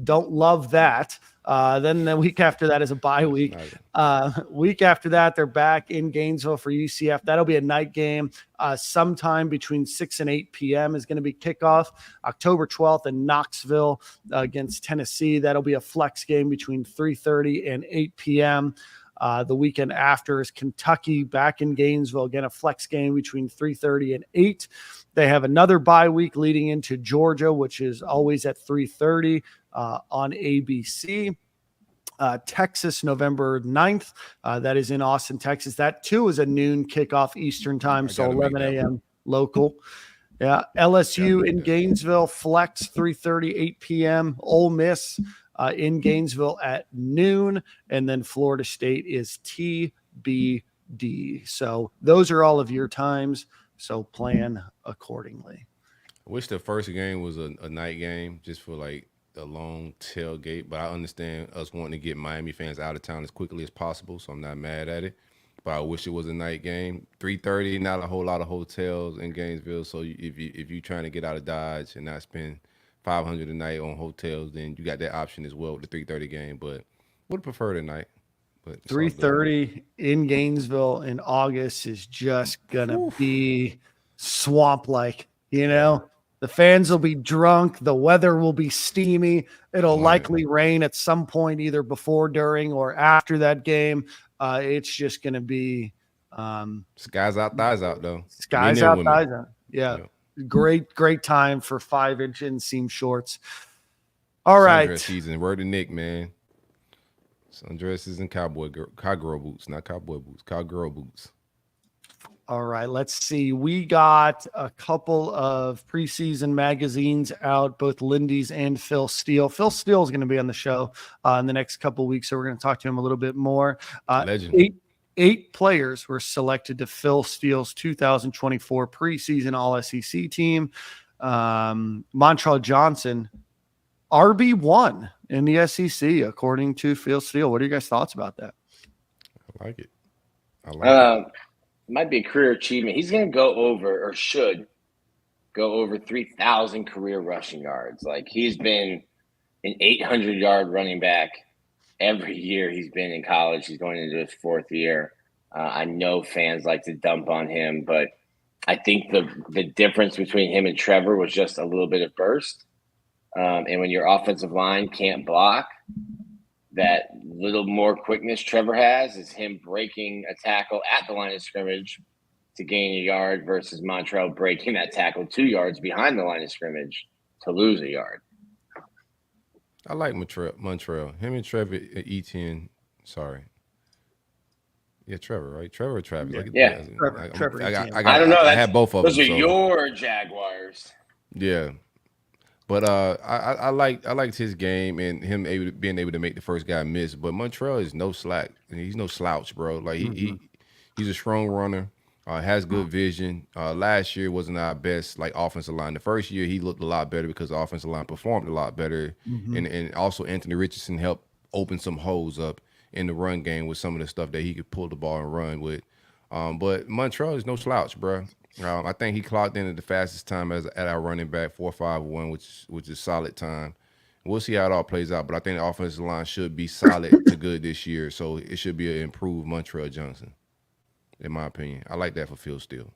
Don't love that. Then the week after that is a bye week. Week after that, they're back in Gainesville for UCF. That'll be a night game. Sometime between 6 and 8 p.m. is going to be kickoff. October 12th in Knoxville against Tennessee. That'll be a flex game between 3:30 and 8 p.m. The weekend after is Kentucky back in Gainesville. Again, a flex game between 3:30 and 8. They have another bye week leading into Georgia, which is always at 3:30 on ABC. Texas, November 9th. That is in Austin, Texas. That, too, is a noon kickoff Eastern time, so 11 a.m. local. Yeah, LSU in Gainesville, flex 3:30, 8 p.m. Ole Miss in Gainesville at noon, and then Florida State is TBD. So those are all of your times, so plan accordingly. I wish the first game was a night game just for, like, a long tailgate, but I understand us wanting to get Miami fans out of town as quickly as possible, so I'm not mad at it. But I wish it was a night game. 3:30, not a whole lot of hotels in Gainesville, so if you're trying to get out of Dodge and not spend $500 a night on hotels, then you got that option as well with the 3:30 game. But would prefer the night. But 3:30 in Gainesville in August is just gonna be swamp-like, you know. The fans will be drunk. The weather will be steamy. It'll likely rain at some point, either before, during, or after that game. It's just going to be skies out, thighs out, though. Skies out, thighs out. Yeah. Great time for 5-inch inseam shorts. All right. Sundress season. Word to Nick, man. Sundresses and cowgirl boots, not cowboy boots, cowgirl boots. All right, let's see. We got a couple of preseason magazines out, both Lindy's and Phil Steele. Phil Steele is going to be on the show in the next couple of weeks, so we're going to talk to him a little bit more. Legend. Eight players were selected to Phil Steele's 2024 preseason All-SEC team. Montreal Johnson, RB1 in the SEC, according to Phil Steele. What are you guys' thoughts about that? I like it. Might be a career achievement. He's going to go over, or should go over 3,000 career rushing yards. Like, he's been an 800-yard running back every year he's been in college. He's going into his fourth year. I know fans like to dump on him, but I think the difference between him and Trevor was just a little bit of burst. And when your offensive line can't block, that little more quickness Trevor has is him breaking a tackle at the line of scrimmage to gain a yard versus Montreal breaking that tackle 2 yards behind the line of scrimmage to lose a yard. I like Montreal. Him and Trevor Etienne. Sorry. Yeah, Trevor, right? Trevor or Travis? Yeah. Trevor Etienne. I don't know. I had both of them. Those are your Jaguars. Yeah. But I liked his game and him being able to make the first guy miss. But Montreal is no slack. He's no slouch, bro. Like he's a strong runner. Has good vision. Last year wasn't our best like offensive line. The first year he looked a lot better because the offensive line performed a lot better, and also Anthony Richardson helped open some holes up in the run game with some of the stuff that he could pull the ball and run with. But Montreal is no slouch, bro. I think he clocked in at the fastest time at our running back, 4.51, which is solid time. We'll see how it all plays out, but I think the offensive line should be solid to good this year, so it should be an improved Montreal Johnson, in my opinion. I like that for Phil Steele.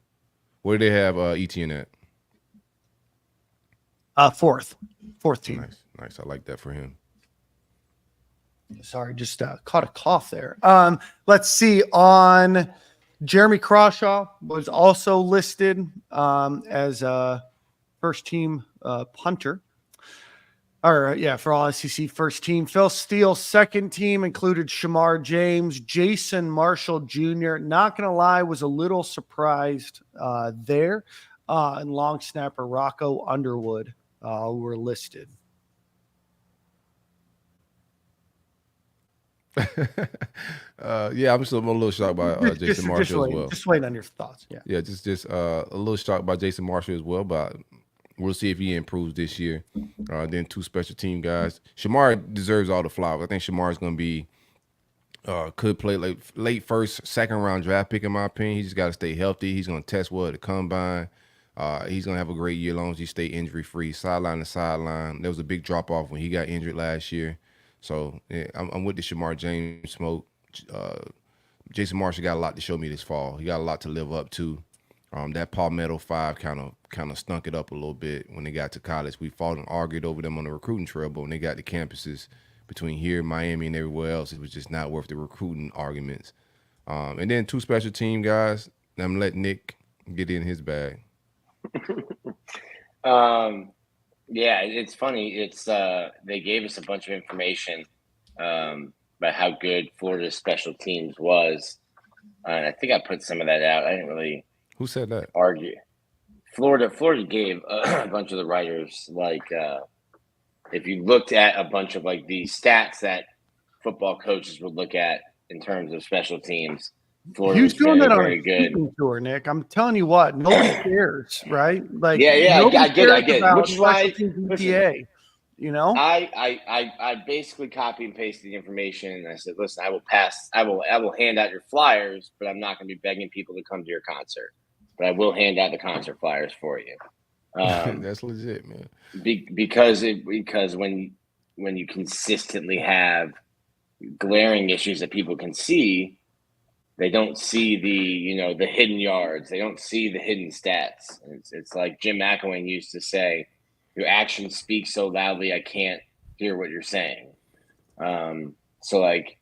Where do they have Etienne at? Fourth team. Nice. I like that for him. Sorry, just caught a cough there. Let's see. On Jeremy Crawshaw was also listed as a first team punter. For all SEC first team. Phil Steele's second team included Shamar James, Jason Marshall Jr. Not going to lie, was a little surprised there. And long snapper Rocco Underwood were listed. I'm still a little shocked by Jason Marshall as well. Just waiting on your thoughts. Yeah, just a little shocked by Jason Marshall as well, but we'll see if he improves this year. Then 2 special team guys. Shamar deserves all the flowers. I think Shamar is going to be could play late first, second round draft pick in my opinion. He just got to stay healthy. He's going to test well at the combine. He's going to have a great year as long as he stay injury free, sideline to sideline. There was a big drop off when he got injured last year. So yeah, I'm with the Shamar James smoke. Jason Marshall got a lot to show me this fall. He got a lot to live up to. That Palmetto 5 kind of stunk it up a little bit when they got to college. We fought and argued over them on the recruiting trail, but when they got to campuses between here, Miami, and everywhere else, it was just not worth the recruiting arguments. And then 2 special team guys. I'm gonna let Nick get in his bag. Yeah, it's funny. It's they gave us a bunch of information about how good Florida's special teams was, and I think I put some of that out. I didn't really. Who said that? Argue. Florida gave a bunch of the writers if you looked at a bunch of like the stats that football coaches would look at in terms of special teams. Florida was doing that on very a good tour, Nick. I'm telling you what, nobody cares, right? Like, I get it. Which is why, EPA, you know, I basically copy and paste the information, and I said, listen, I will hand out your flyers, but I'm not going to be begging people to come to your concert, but I will hand out the concert flyers for you. That's legit, man. Because when you consistently have glaring issues that people can see. They don't see the hidden yards. They don't see the hidden stats. It's like Jim McElwain used to say, your actions speak so loudly I can't hear what you're saying. So like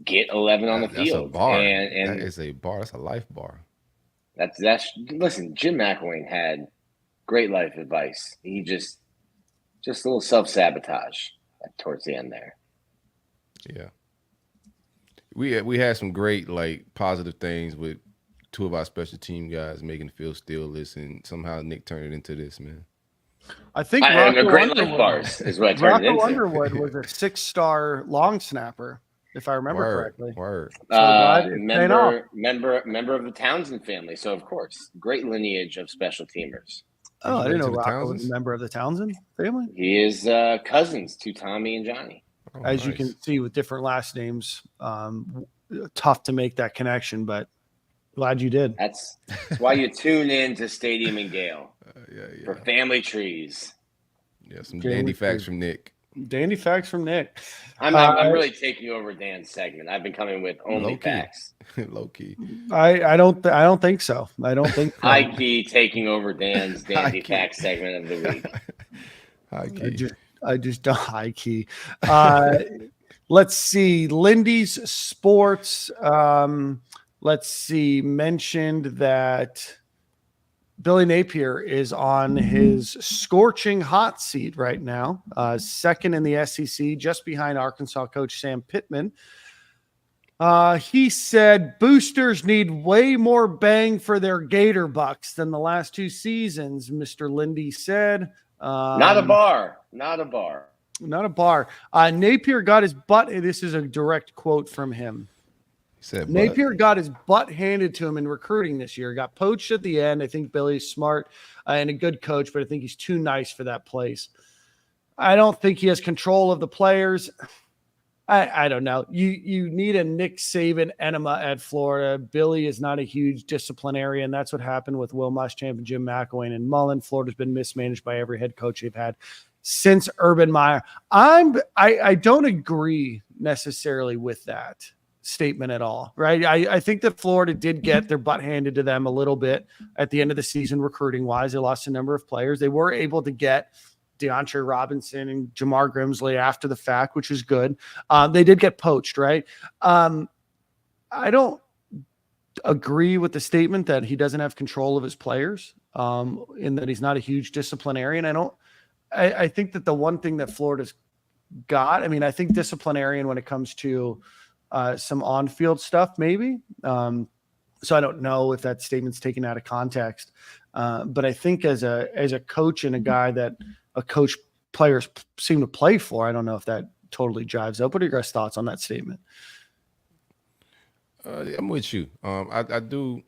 get 11 on the field. That's a bar. And that is a bar. That's a life bar. Listen, Jim McElwain had great life advice. He just a little self-sabotage towards the end there. Yeah. We had some great like positive things with two of our special team guys making the field steelless, and somehow Nick turned it into this, man. I think A great life bars is what I turned it into. Underwood was a 6-star long snapper, if I remember correctly. Word. So member of the Townsend family. So of course, great lineage of special teamers. Oh, I didn't know Rocco was a member of the Townsend family. He is cousins to Tommy and Johnny. Oh, As you can see with different last names, tough to make that connection, but glad you did. That's why you tune in to Stadium and Gale for family trees. Yeah, some dandy facts from Nick. Dandy facts from Nick. I'm really taking over Dan's segment. I've been coming with only facts. Low key. I don't think so. I don't think so. High key taking over Dan's dandy facts segment of the week. High key. I just don't high key. Let's see. Lindy's Sports. Let's see. Mentioned that Billy Napier is on his scorching hot seat right now, second in the SEC, just behind Arkansas coach Sam Pittman. He said boosters need way more bang for their Gator bucks than the last 2 seasons, Mr. Lindy said. Not a bar. Napier got his butt. This is a direct quote from him. Napier got his butt handed to him in recruiting this year. Got poached at the end. I think Billy's smart and a good coach, but I think he's too nice for that place. I don't think he has control of the players. I don't know. You need a Nick Saban enema at Florida. Billy is not a huge disciplinarian. That's what happened with Will Muschamp and Jim McElwain and Mullen. Florida's been mismanaged by every head coach they've had since Urban Meyer. I don't agree necessarily with that statement at all, right? I think that Florida did get their butt handed to them a little bit at the end of the season recruiting wise. They lost a number of players. They were able to get DeAndre Robinson and Jamar Grimsley after the fact, which is good. They did get poached, right? I don't agree with the statement that he doesn't have control of his players, in that he's not a huge disciplinarian. I think that the one thing that Florida's got, I think disciplinarian when it comes to some on-field stuff, maybe. So I don't know if that statement's taken out of context. But I think as a coach and a guy that a coach players seem to play for, I don't know if that totally jives up. What are your guys' thoughts on that statement? I'm with you. I do.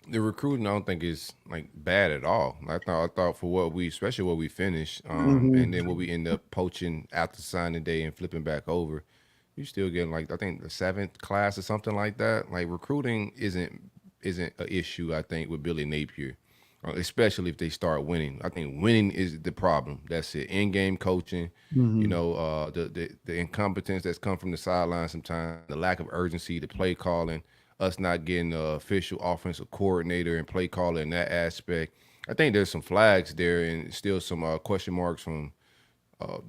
The recruiting, I don't think is like bad at all. I thought for especially what we finished, and then what we end up poaching after signing day and flipping back over. You still getting I think the 7th class or something like that. Like recruiting isn't an issue, I think, with Billy Napier, especially if they start winning. I think winning is the problem. That's it. In-game coaching, the incompetence that's come from the sideline sometimes, the lack of urgency, the play calling, us not getting the official offensive coordinator and play caller in that aspect. I think there's some flags there and still some question marks from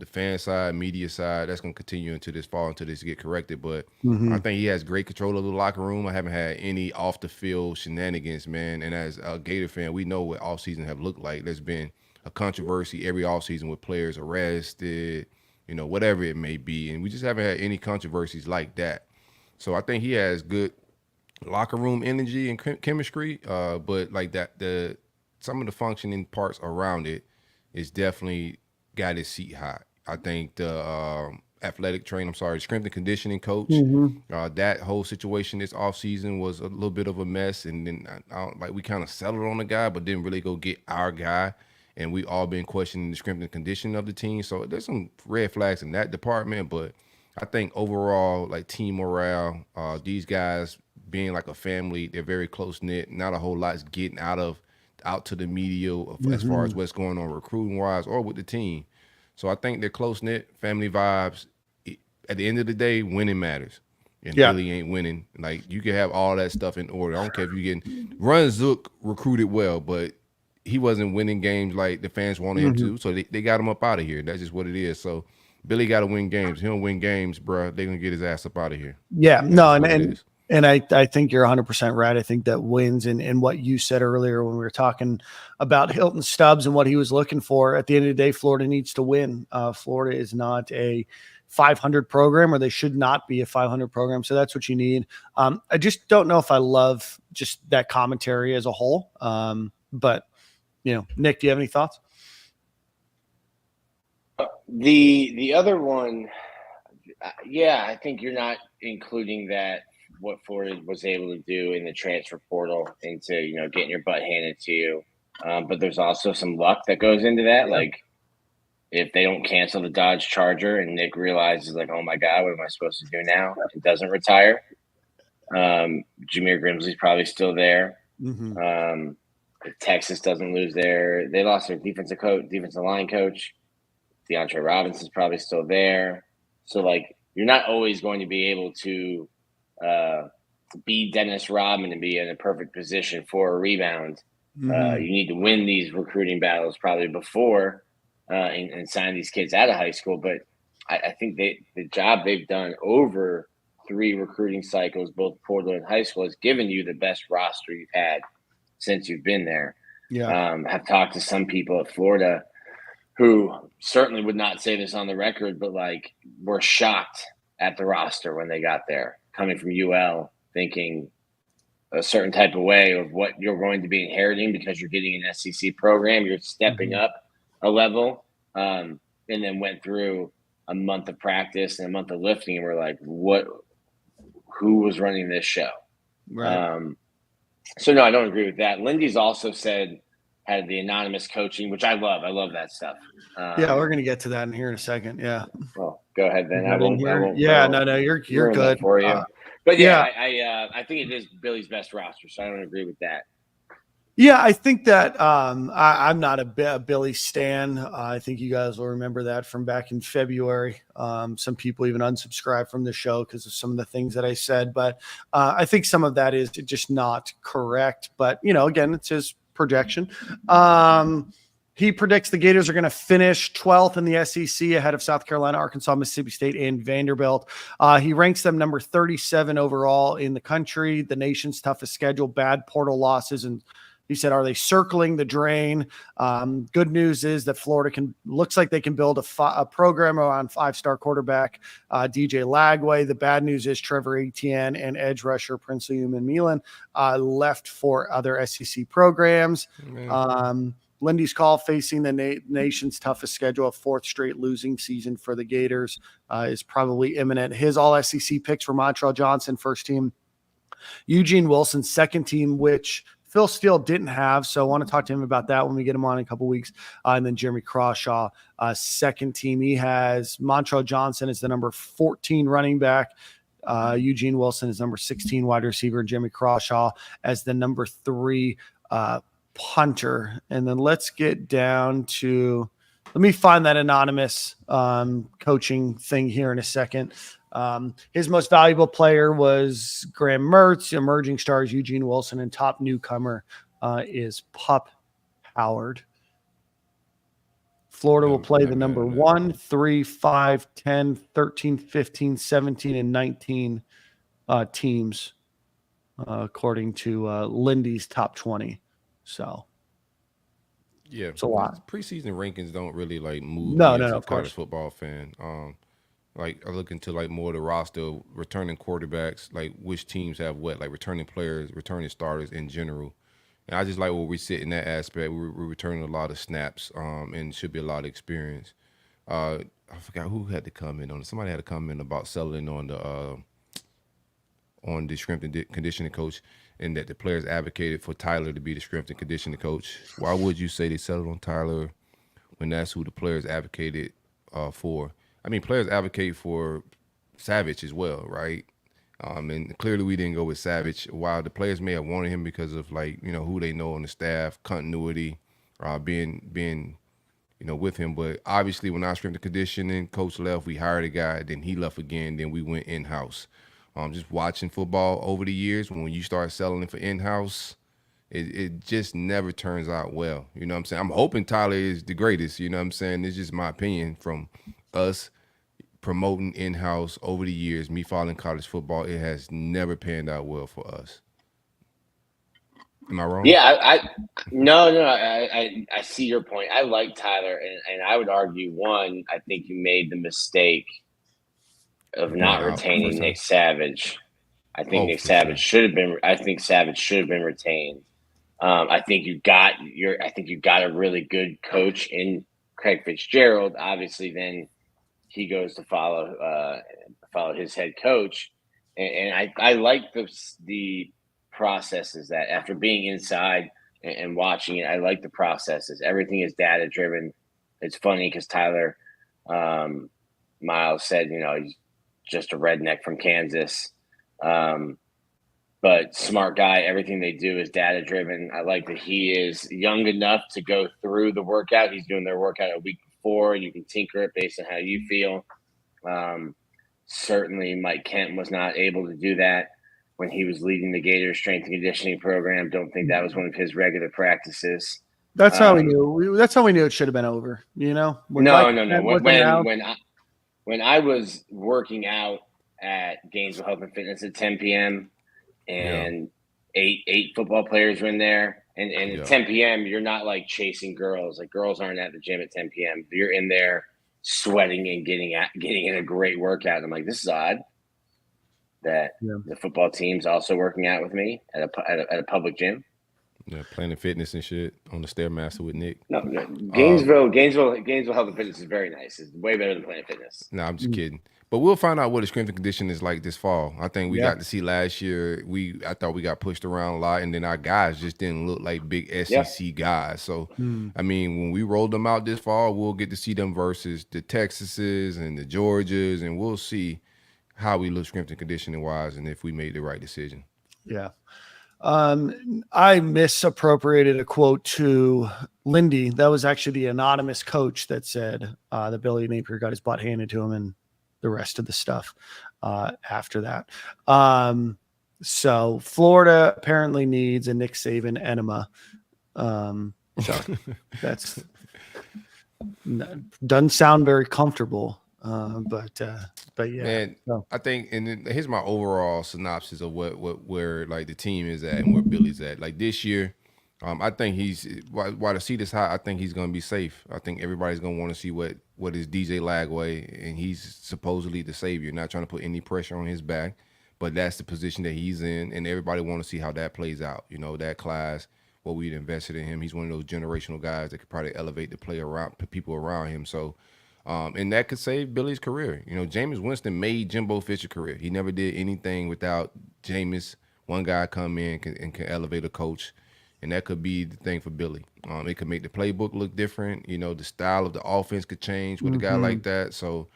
the fan side, media side. That's going to continue into this fall until this get corrected. But I think he has great control of the locker room. I haven't had any off the field shenanigans, man. And as a Gator fan, we know what offseason have looked like. There's been a controversy every offseason with players arrested, whatever it may be. And we just haven't had any controversies like that. So I think he has good locker room energy and chemistry. But like that, some of the functioning parts around it is definitely got his seat hot. I think the strength and conditioning coach, that whole situation this offseason was a little bit of a mess. And then we kind of settled on the guy, but didn't really go get our guy. And we all been questioning the strength and conditioning of the team. So there's some red flags in that department. But I think overall, team morale, these guys being like a family, they're very close knit. Not a whole lot's getting out to the media as far as what's going on recruiting wise or with the team. So I think they're close knit, family vibes. At the end of the day, winning matters. And Billy ain't winning. You can have all that stuff in order. I don't care if you Run Zook recruited well, but he wasn't winning games like the fans wanted him to. So they got him up out of here. That's just what it is. So Billy got to win games. If he don't win games, bro, they're gonna get his ass up out of here. Yeah, no, and I think you're 100% right. I think that wins and what you said earlier when we were talking about Hilton Stubbs and what he was looking for. At the end of the day, Florida needs to win. Florida is not a 500 program, or they should not be a 500 program. So that's what you need. I just don't know if I love just that commentary as a whole. But Nick, do you have any thoughts? The other one, I think you're not including that what Florida was able to do in the transfer portal into getting your butt handed to you. But there's also some luck that goes into that. Yeah. Like if they don't cancel the Dodge Charger and Nick realizes like, oh my God, what am I supposed to do now? It doesn't retire. Jameer Grimsley's probably still there. Mm-hmm. If Texas doesn't lose they lost their defensive line coach. DeAndre Robinson's probably still there. So like you're not always going to be able to be Dennis Rodman and be in a perfect position for a rebound. Mm-hmm. You need to win these recruiting battles probably before and sign these kids out of high school. But I think the job they've done over 3 recruiting cycles, both portal and high school, has given you the best roster you've had since you've been there. Yeah. I've talked to some people at Florida who certainly would not say this on the record, but like were shocked at the roster when they got there, coming from UL, thinking a certain type of way of what you're going to be inheriting because you're getting an SEC program, you're stepping up a level, and then went through a month of practice and a month of lifting, and we're like, who was running this show? Right. So no, I don't agree with that. Lindy's also had the anonymous coaching, which I love. I love that stuff. Yeah, we're gonna get to that in here in a second. Yeah. Well, go ahead then. I won't no, you're good for you. But I think it is Billy's best roster, so I don't agree with that. Yeah, I think that I'm not a Billy stan. I think you guys will remember that from back in February. Some people even unsubscribed from the show because of some of the things that I said. But I think some of that is just not correct. But, again, it's his projection. He predicts the Gators are going to finish 12th in the SEC ahead of South Carolina, Arkansas, Mississippi State, and Vanderbilt. He ranks them number 37 overall in the country, the nation's toughest schedule, bad portal losses, and he said, are they circling the drain? Good news is that Florida looks like they can build a program around 5-star quarterback DJ Lagway. The bad news is Trevor Etienne and edge rusher Prince Uman Milan left for other SEC programs. Lindy's call, facing the nation's toughest schedule, a 4th straight losing season for the Gators, is probably imminent. His all-SEC picks were Montreal Johnson, first team, Eugene Wilson, second team, which Phil Steele didn't have, so I want to talk to him about that when we get him on in a couple weeks. And then Jeremy Crawshaw, second team. He has Montreal Johnson as the number 14 running back. Eugene Wilson is number 16 wide receiver. Jeremy Crawshaw as the number 3 punter. And then let's get down to – let me find that anonymous coaching thing here in a second. His most valuable player was Graham Mertz, emerging stars Eugene Wilson, and top newcomer is Pup Howard. Florida will play the number 1, 3, 5, 10, 13, 15, 17, and 19 teams, according to Lindy's top 20. So, yeah, it's a lot. Preseason rankings don't really move. No, as a of course. football fan. I look into more of the roster, returning quarterbacks, which teams have what, returning players, returning starters in general. And I just like where we sit in that aspect. We're returning a lot of snaps, and should be a lot of experience. I forgot who had to comment on it. Somebody had to comment about settling on the strength and conditioning coach, and that the players advocated for Tyler to be the strength and conditioning coach. Why would you say they settled on Tyler when that's who the players advocated for? I mean, players advocate for Savage as well, right? And clearly we didn't go with Savage. While the players may have wanted him because of who they know on the staff, continuity, being with him. But obviously when our strength and conditioning coach left, we hired a guy, then he left again, then we went in-house. Just watching football over the years, when you start selling for in-house, it just never turns out well. You know what I'm saying? I'm hoping Tyler is the greatest, you know what I'm saying? It's just my opinion from us promoting in-house over the years, me following college football, it has never panned out well for us. Am I wrong? Yeah, I see your point. I like Tyler, and I would argue, one, I think you made the mistake of not retaining Nick Savage. I think Nick Savage should have been. I think Savage should have been retained. I think you got a really good coach in Craig Fitzgerald. Obviously, then he goes to follow his head coach, and I like the processes that after being inside and watching it, I like the processes. Everything is data driven. It's funny because Tyler Miles said, he's just a redneck from Kansas. But smart guy, everything they do is data driven. I like that he is young enough to go through the workout. He's doing their workout a week before. You can tinker it based on how you feel. Certainly Mike Kent was not able to do that when he was leading the Gators strength and conditioning program. Don't think that was one of his regular practices. That's how we knew. That's how we knew it should have been over. No. When I was working out at Gainesville Health and Fitness at 10 p.m. and eight football players were in there, and at 10 p.m. you're not like chasing girls. Like girls aren't at the gym at 10 p.m. You're in there sweating and getting in a great workout. I'm like, this is odd that the football team's also working out with me at a public gym. Yeah, Planet Fitness and shit on the Stairmaster with Nick. No, Gainesville Health and Fitness is very nice. It's way better than Planet Fitness. No, I'm just kidding. But we'll find out what the strength and condition is like this fall. I think we got to see last year. I thought we got pushed around a lot, and then our guys just didn't look like big SEC guys. So, I mean, when we rolled them out this fall, we'll get to see them versus the Texases and the Georgias, and we'll see how we look strength and conditioning wise and if we made the right decision. Yeah. I misappropriated a quote to Lindy. That was actually the anonymous coach that said that Billy Napier got his butt handed to him and the rest of the stuff after that. So Florida apparently needs a Nick Saban enema. So that's doesn't sound very comfortable. But yeah, man, I think, and here's my overall synopsis of where like the team is at and where Billy's at. Like this year, I think while the seat is high, I think he's gonna be safe. I think everybody's gonna want to see what is DJ Lagway, and he's supposedly the savior. Not trying to put any pressure on his back, but that's the position that he's in, and everybody want to see how that plays out. That class, what we'd invested in him. He's one of those generational guys that could probably elevate the play around people around him. So. And that could save Billy's career. Jameis Winston made Jimbo Fisher's career. He never did anything without Jameis. One guy come in and can elevate a coach, and that could be the thing for Billy. It could make the playbook look different. The style of the offense could change with a guy like that. So,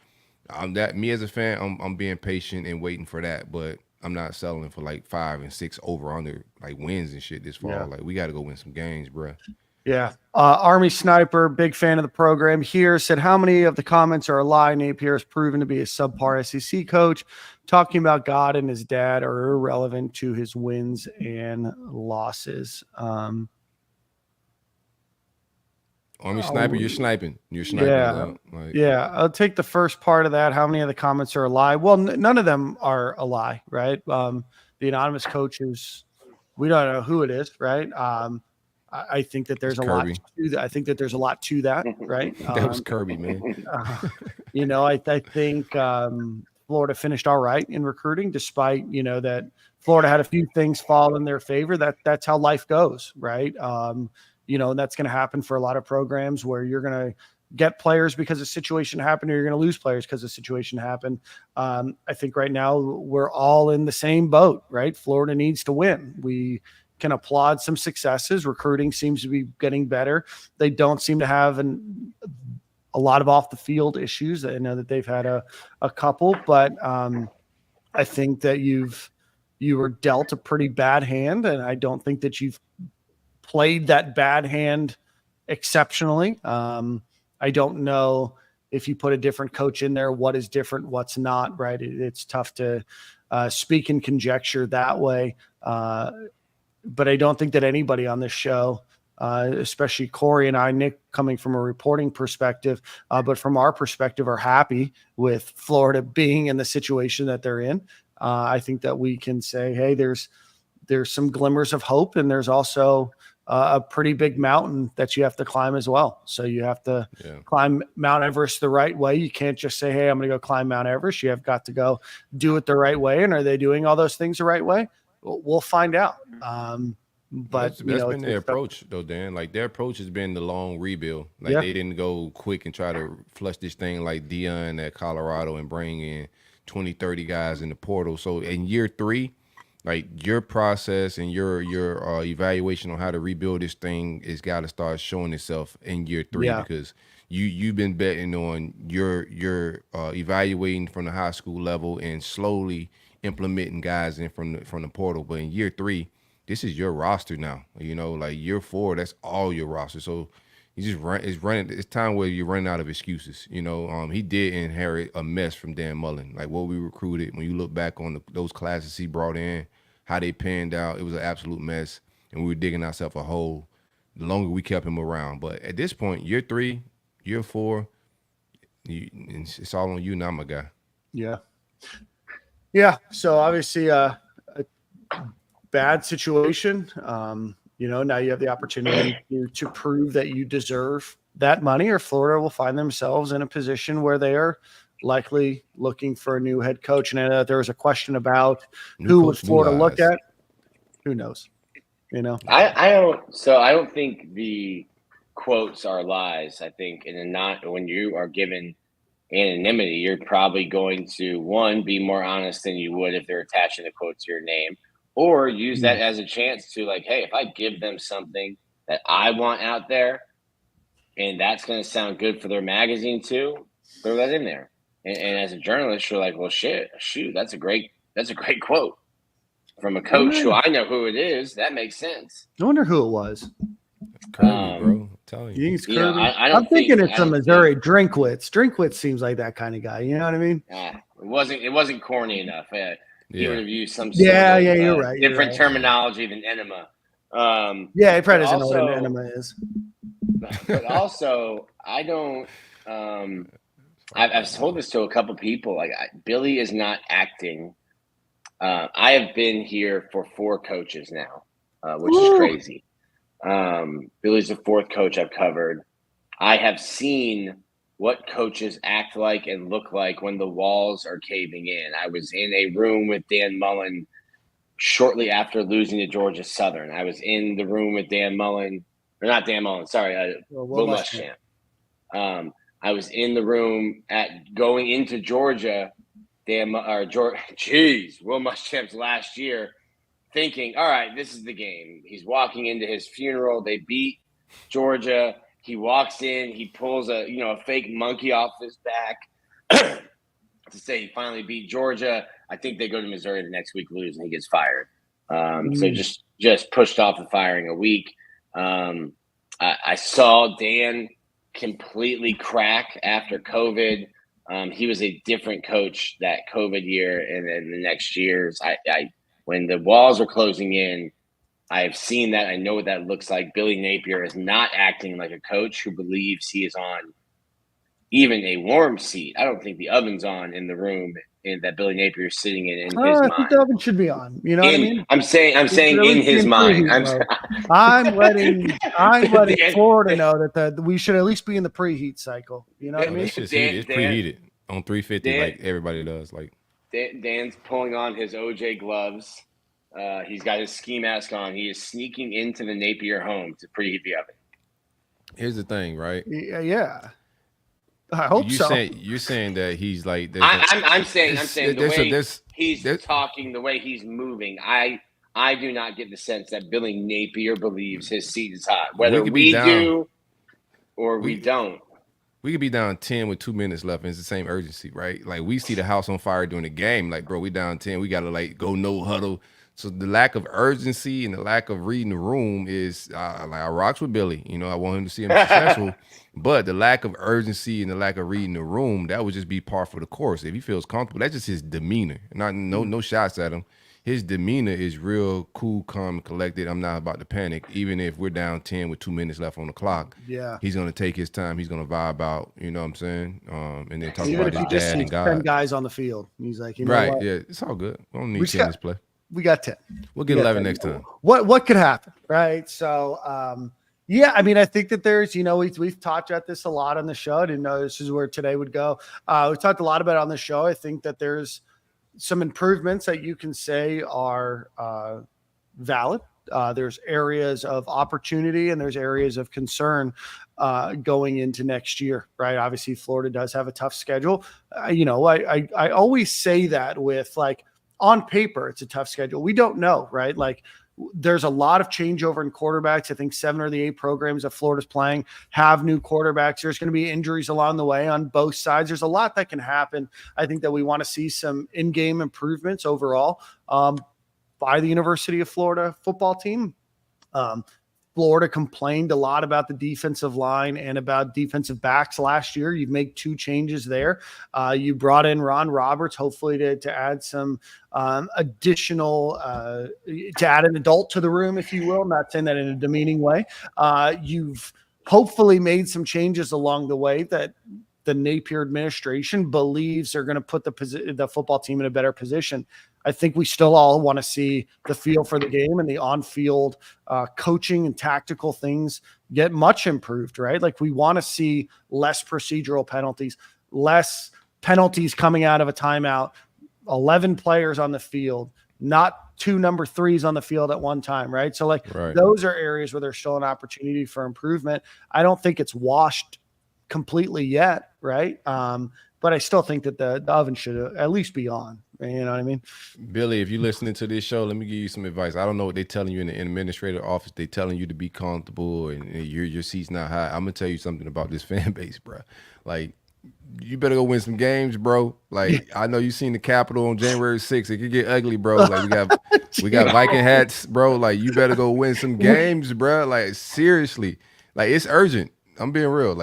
me as a fan, I'm being patient and waiting for that. But I'm not selling for like 5 and 6 over under like wins and shit this fall. Yeah. Like we got to go win some games, bro. Yeah. Army Sniper, big fan of the program here, said how many of the comments are a lie? Napier has proven to be a subpar SEC coach. Talking about God and his dad are irrelevant to his wins and losses. Army Sniper, you're sniping. You're sniping. Yeah. I'll take the first part of that. How many of the comments are a lie? Well, none of them are a lie, right? The anonymous coaches, we don't know who it is, right? I think that there's a lot to that. I think that there's a lot to that, right? That was Kirby, man. I think Florida finished all right in recruiting, despite that Florida had a few things fall in their favor. That's how life goes, right? And that's going to happen for a lot of programs where you're going to get players because a situation happened, or you're going to lose players because a situation happened. I think right now we're all in the same boat, right? Florida needs to win. We can applaud some successes. Recruiting seems to be getting better. They don't seem to have a lot of off the field issues. I know that they've had a couple, but I think that you were dealt a pretty bad hand, and I don't think that you've played that bad hand exceptionally. I don't know if you put a different coach in there, what is different, what's not, right? It's tough to speak and conjecture that way. But I don't think that anybody on this show, especially Corey and I, Nick, coming from a reporting perspective, but from our perspective, are happy with Florida being in the situation that they're in. I think that we can say, hey, there's some glimmers of hope, and there's also a pretty big mountain that you have to climb as well. So you have to climb Mount Everest the right way. You can't just say, hey, I'm going to go climb Mount Everest. You have got to go do it the right way. And are they doing all those things the right way? We'll find out. But that's been their approach though, Dan. Like their approach has been the long rebuild. Like they didn't go quick and try to flush this thing like Dion at Colorado and bring in 20, 30 guys in the portal. So in year 3, like your process and your evaluation on how to rebuild this thing is got to start showing itself in year 3 because you've been betting on your evaluating from the high school level and slowly implementing guys in from the portal. But in year 3, this is your roster now. Like year 4, that's all your roster. So you just running. It's time where you're running out of excuses. He did inherit a mess from Dan Mullen. Like what we recruited. When you look back on those classes he brought in, how they panned out, it was an absolute mess, and we were digging ourselves a hole the longer we kept him around. But at this point, year 3, year 4, it's all on you now, my guy. Yeah. So obviously, a bad situation. Now you have the opportunity to prove that you deserve that money, or Florida will find themselves in a position where they are likely looking for a new head coach. And I know there was a question about who would Florida look at. Who knows? I don't think the quotes are lies. I think when you are given anonymity, you're probably going to, one, be more honest than you would if they're attaching the quote to your name, or use that as a chance to like, hey, if I give them something that I want out there and that's going to sound good for their magazine too, throw that in there. And as a journalist, you're like, well, shoot, that's a great quote from a coach who I know who it is. That makes sense. I wonder who it was. Kirby, bro. I'm telling you. It's Kirby. I'm thinking it's a Missouri Drinkwitz. Drinkwitz seems like that kind of guy. You know what I mean? It wasn't corny enough. He would have used some you're right. Different terminology than enema. He probably doesn't know what an enema is. But also, I don't. I've told this to a couple people. Like Billy is not acting. I have been here for 4 coaches now, which is crazy. Billy's the 4th coach I've covered. I have seen what coaches act like and look like when the walls are caving in. I was in a room with Dan Mullen shortly after losing to Georgia Southern. I was in the room with Dan Mullen, or not Dan Mullen, sorry, Will Muschamp. I was in the room at going into Georgia, Will Muschamp's last year, thinking, all right, this is the game. He's walking into his funeral. They beat Georgia. He walks in. He pulls a fake monkey off his back to say he finally beat Georgia. I think they go to Missouri the next week, lose, and he gets fired. So just pushed off the firing a week. I saw Dan completely crack after COVID. He was a different coach that COVID year, and then the next years, when the walls are closing in, I have seen that. I know what that looks like. Billy Napier is not acting like a coach who believes he is on even a warm seat. I don't think the oven's on in the room that Billy Napier is sitting in his mind. I think the oven should be on. You know what I mean? I'm saying in his mind. I'm letting Florida know that we should at least be in the preheat cycle. You know what I mean? It's preheated on 350 like everybody does. Like Dan's pulling on his OJ gloves. He's got his ski mask on. He is sneaking into the Napier home to preheat the oven. Here's the thing, right? Yeah. I hope so. You're saying that he's like. I'm saying the way he's talking, the way he's moving. I do not get the sense that Billy Napier believes his seat is hot, whether we do or we don't. We could be down 10 with 2 minutes left, and it's the same urgency, right? Like we see the house on fire during the game. Like, bro, we down 10. We gotta like go no huddle. So the lack of urgency and the lack of reading the room is like I rocks with Billy. I want him to see him successful. But the lack of urgency and the lack of reading the room, that would just be par for the course. If he feels comfortable, that's just his demeanor. No shots at him. His demeanor is real cool, calm, and collected. I'm not about to panic. Even if we're down 10 with 2 minutes left on the clock, he's going to take his time. He's going to vibe out, you know what I'm saying? And then talk about his dad and God. 10 guys on the field. He's like, right, yeah, it's all good. We don't need 10 to play. we got 10. We'll get 11 next time. What could happen, right? So, yeah, I mean, I think that there's, we've talked about this a lot on the show. I didn't know this is where today would go. We've talked a lot about it on the show. I think that there's some improvements that you can say are valid. There's areas of opportunity and there's areas of concern going into next year, right? Obviously, Florida does have a tough schedule. I always say that with on paper, it's a tough schedule. We don't know, right? There's a lot of changeover in quarterbacks. I think 7 or the 8 programs that Florida's playing have new quarterbacks. There's going to be injuries along the way on both sides. There's a lot that can happen. I think that we want to see some in-game improvements overall by the University of Florida football team. Florida complained a lot about the defensive line and about defensive backs last year. You've made 2 changes there. You brought in Ron Roberts, hopefully to add some additional, to add an adult to the room, if you will. I'm not saying that in a demeaning way. You've hopefully made some changes along the way that the Napier administration believes are going to put the football team in a better position. I think we still all want to see the feel for the game and the on-field coaching and tactical things get much improved, right? We want to see less procedural penalties, less penalties coming out of a timeout, 11 players on the field, not 2 number 3s on the field at one time, right? So those are areas where there's still an opportunity for improvement. I don't think it's washed completely yet, right? But I still think that the oven should at least be on. You know what I mean? Billy, if you're listening to this show, let me give you some advice. I don't know what they're telling you in the administrative office. They're telling you to be comfortable and your seat's not high. I'm going to tell you something about this fan base, bro. You better go win some games, bro. I know you seen the Capitol on January 6th. It could get ugly, bro. We got Viking hats, bro. You better go win some games, bro. Seriously. It's urgent. I'm being real.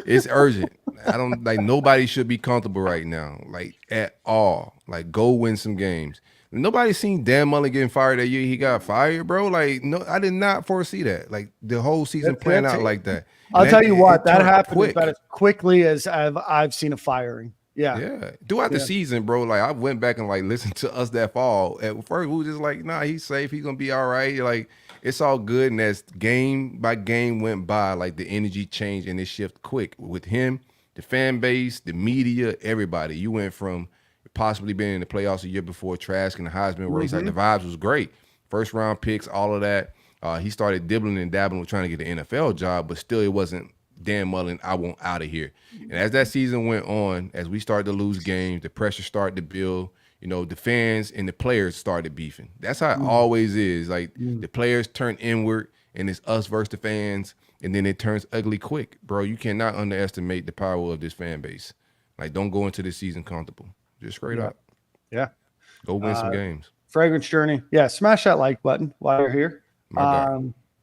It's urgent. I don't nobody should be comfortable right now, at all. Go win some games. Nobody's seen Dan Mullen getting fired that year he got fired, bro. No, I did not foresee that. The whole season playing out like that. I'll tell you what, that happened about as quickly as I've seen a firing. Yeah. Throughout the season, bro, I went back and listened to us that fall. At first, we were just nah, he's safe. He's gonna be all right. It's all good. And as game by game went by, the energy changed and it shifted quick with him, the fan base, the media, everybody. You went from possibly being in the playoffs a year before, Trask and the Heisman race. The vibes was great. First round picks, all of that. He started dibbling and dabbling with trying to get the NFL job, but still it wasn't Dan Mullen, I want out of here. And as that season went on, as we started to lose games, the pressure started to build. The fans and the players started beefing. That's how it always is. The players turn inward and it's us versus the fans, and then it turns ugly quick. Bro, you cannot underestimate the power of this fan base. Don't go into this season comfortable. Just straight up. Yeah. Go win some games. Fragrance Journey. Yeah, smash that like button while you're here.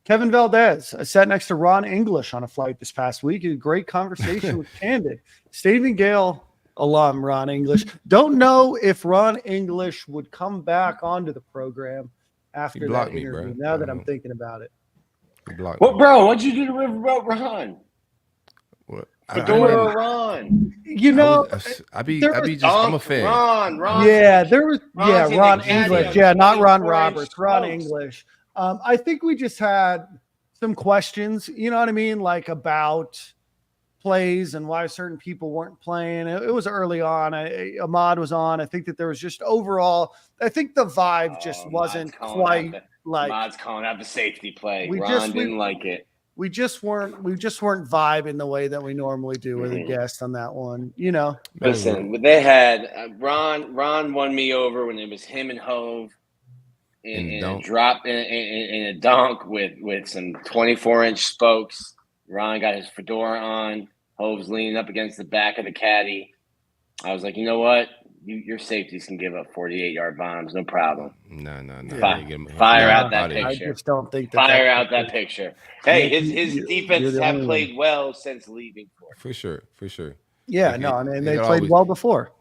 Kevin Valdez. I sat next to Ron English on a flight this past week. A great conversation with Candid. Stephen Gale alum Ron English. Don't know if Ron English would come back onto the program after that interview. Now that I'm thinking about it. What, bro? What'd you do to Riverboat Ron? What? Fedora Ron. I'm a fan. Ron. Yeah, there was. Ron English. Yeah, not Ron Roberts. Ron English. I think we just had some questions. You know what I mean? About plays and why certain people weren't playing. It was early on. Ahmad was on. I think that there was just overall, I think the vibe just wasn't quite Ahmad's calling out the safety play. Ron didn't like it. We just weren't vibing the way that we normally do with a guest on that one. Listen, they had Ron won me over when it was him and Hove in a drop in a dunk with some 24-inch spokes. Ron got his fedora on. Hove's leaning up against the back of the caddy. I was like, you know what? Your safeties can give up 48-yard bombs, no problem. No. Fire out that picture. I just don't think that. Fire out that picture. Hey, his defense have played well since leaving. For sure. Yeah, they played well before.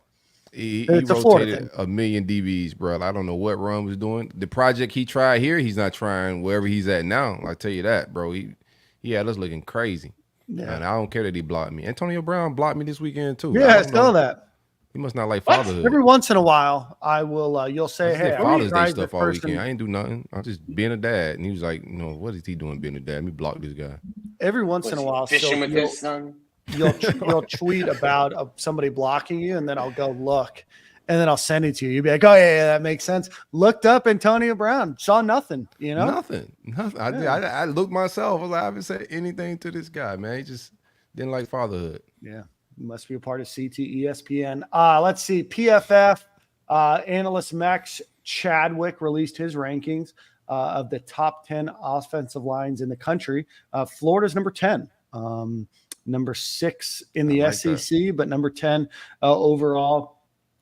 He rotated a million DBs, bro. I don't know what Ron was doing. The project he tried here, he's not trying wherever he's at now. I tell you that, bro. He had us looking crazy. Yeah. And I don't care that he blocked me. Antonio Brown blocked me this weekend too. Yeah, I saw that. He must not like fatherhood. Every once in a while, I will. You'll say, I "Hey, did I Father's Day drive stuff the all person." weekend. I ain't do nothing. I was just being a dad. And he was like, what is he doing being a dad? Let me block this guy. Every once in a while, fishing with his son. You'll tweet about somebody blocking you, and then I'll go look, and then I'll send it to you. You'll be like, "Oh yeah, that makes sense." Looked up Antonio Brown, saw nothing. Nothing. I looked myself. I was like, I haven't said anything to this guy, man. He just didn't like fatherhood. Yeah, must be a part of CT ESPN. Let's see. PFF analyst Max Chadwick released his rankings of the top 10 offensive lines in the country. Florida's number 10, number 6 in the SEC, but number 10 overall.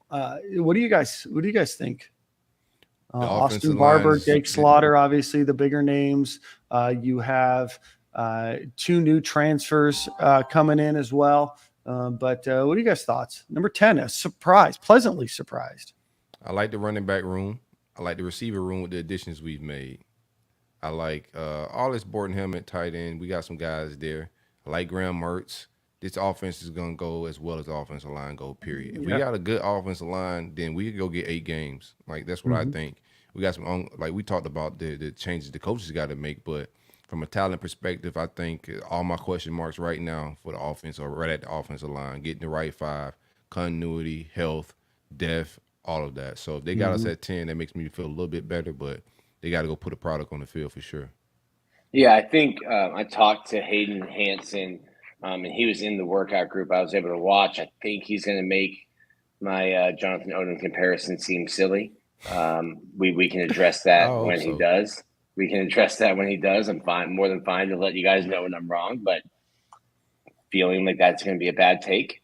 What do you guys think? Austin Barber, Jake Slaughter, obviously the bigger names. You have 2 new transfers coming in as well. But what are you guys' thoughts? Number 10, a surprise, pleasantly surprised. I like the running back room. I like the receiver room with the additions we've made. I like all this Borton Helmet tight end. We got some guys there. I like Graham Mertz. This offense is going to go as well as the offensive line go, period. If we got a good offensive line, then we could go get 8 games. Like, that's what I think. We got some, like we talked about the changes the coaches got to make, but from a talent perspective, I think all my question marks right now for the offense are right at the offensive line, getting the right 5, continuity, health, depth, all of that. So if they got us at 10, that makes me feel a little bit better, but they got to go put a product on the field for sure. Yeah, I think I talked to Hayden Hansen, and he was in the workout group I was able to watch. I think he's going to make my Jonathan Odom comparison seem silly. We can address that when he does. We can address that when he does. I'm fine, more than fine to let you guys know when I'm wrong, but feeling like that's going to be a bad take.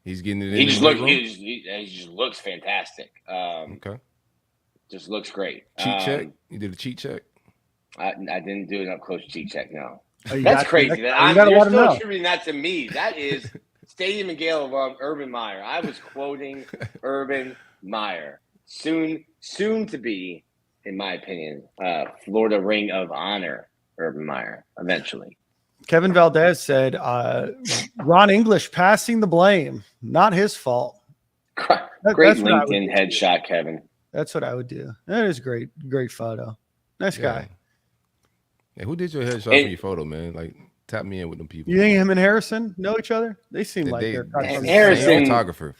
He's getting it in. He just looks fantastic. Okay. Just looks great. Cheat check? You did a cheat check? I didn't do an up close cheat check. No, Oh, that's crazy. You're still attributing that to me. That is Stadium and Gale of Urban Meyer. I was quoting Urban Meyer. Soon to be, in my opinion, Florida Ring of Honor. Urban Meyer eventually. Kevin Valdez said, Ron English passing the blame, not his fault. Great LinkedIn headshot, Kevin. That's what I would do. That is great photo. Nice guy. Hey, who did your headshot for your photo, man? Like, tap me in with them people. You think him and Harrison know each other? They seem like they're Harrison.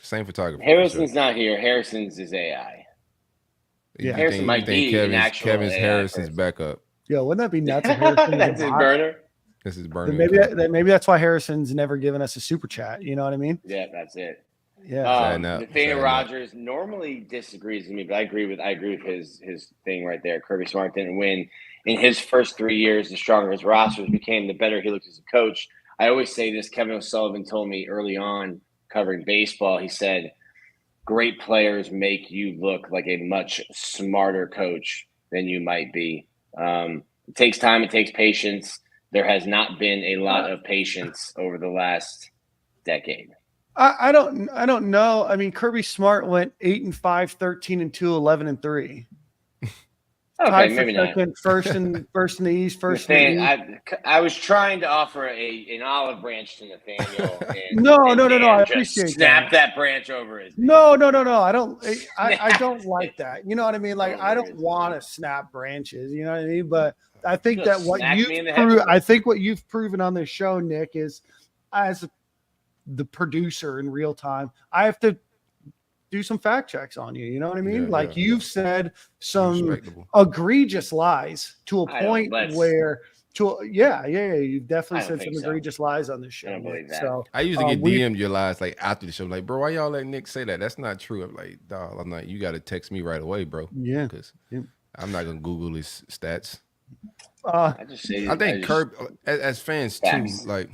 Same photographer. Harrison's not here. Harrison's is AI. Yeah, Harrison might be an actual Kevin's AI Harrison's person. backup. Yeah, wouldn't that be nuts? If Harrison That's his burner. This is burner. Maybe that's why Harrison's never given us a super chat. You know what I mean? Yeah, that's it. Yeah. Nathaniel Rogers normally disagrees with me, but I agree with his thing right there. Kirby Smart didn't win in his first 3 years. The stronger his rosters became, the better he looked as a coach. I always say this. Kevin O'Sullivan told me early on covering baseball. He said, "Great players make you look like a much smarter coach than you might be." It takes time. It takes patience. There has not been a lot of patience over the last decade. I don't know. I mean, Kirby Smart went 8-5, 13-2, 11-3. Okay, maybe not. First in the East, first in the East. I was trying to offer an olive branch to Nathaniel. No. I appreciate that. Snap that branch over his. No. I don't like that. You know what I mean? Like, I don't want to snap branches. You know what I mean? But I think that what you've proven on this show, Nick, is as the producer in real time, I have to do some fact checks on you. You know what I mean? You've said some egregious lies to a point where you've definitely said some egregious lies on this show. I don't believe that. So I usually get DM'd your lies like after the show, like, bro, why y'all let Nick say that? That's not true. I'm like, dog, I'm like, you got to text me right away, bro. Yeah, because I'm not gonna Google his stats. I think Kirby, as fans too, like.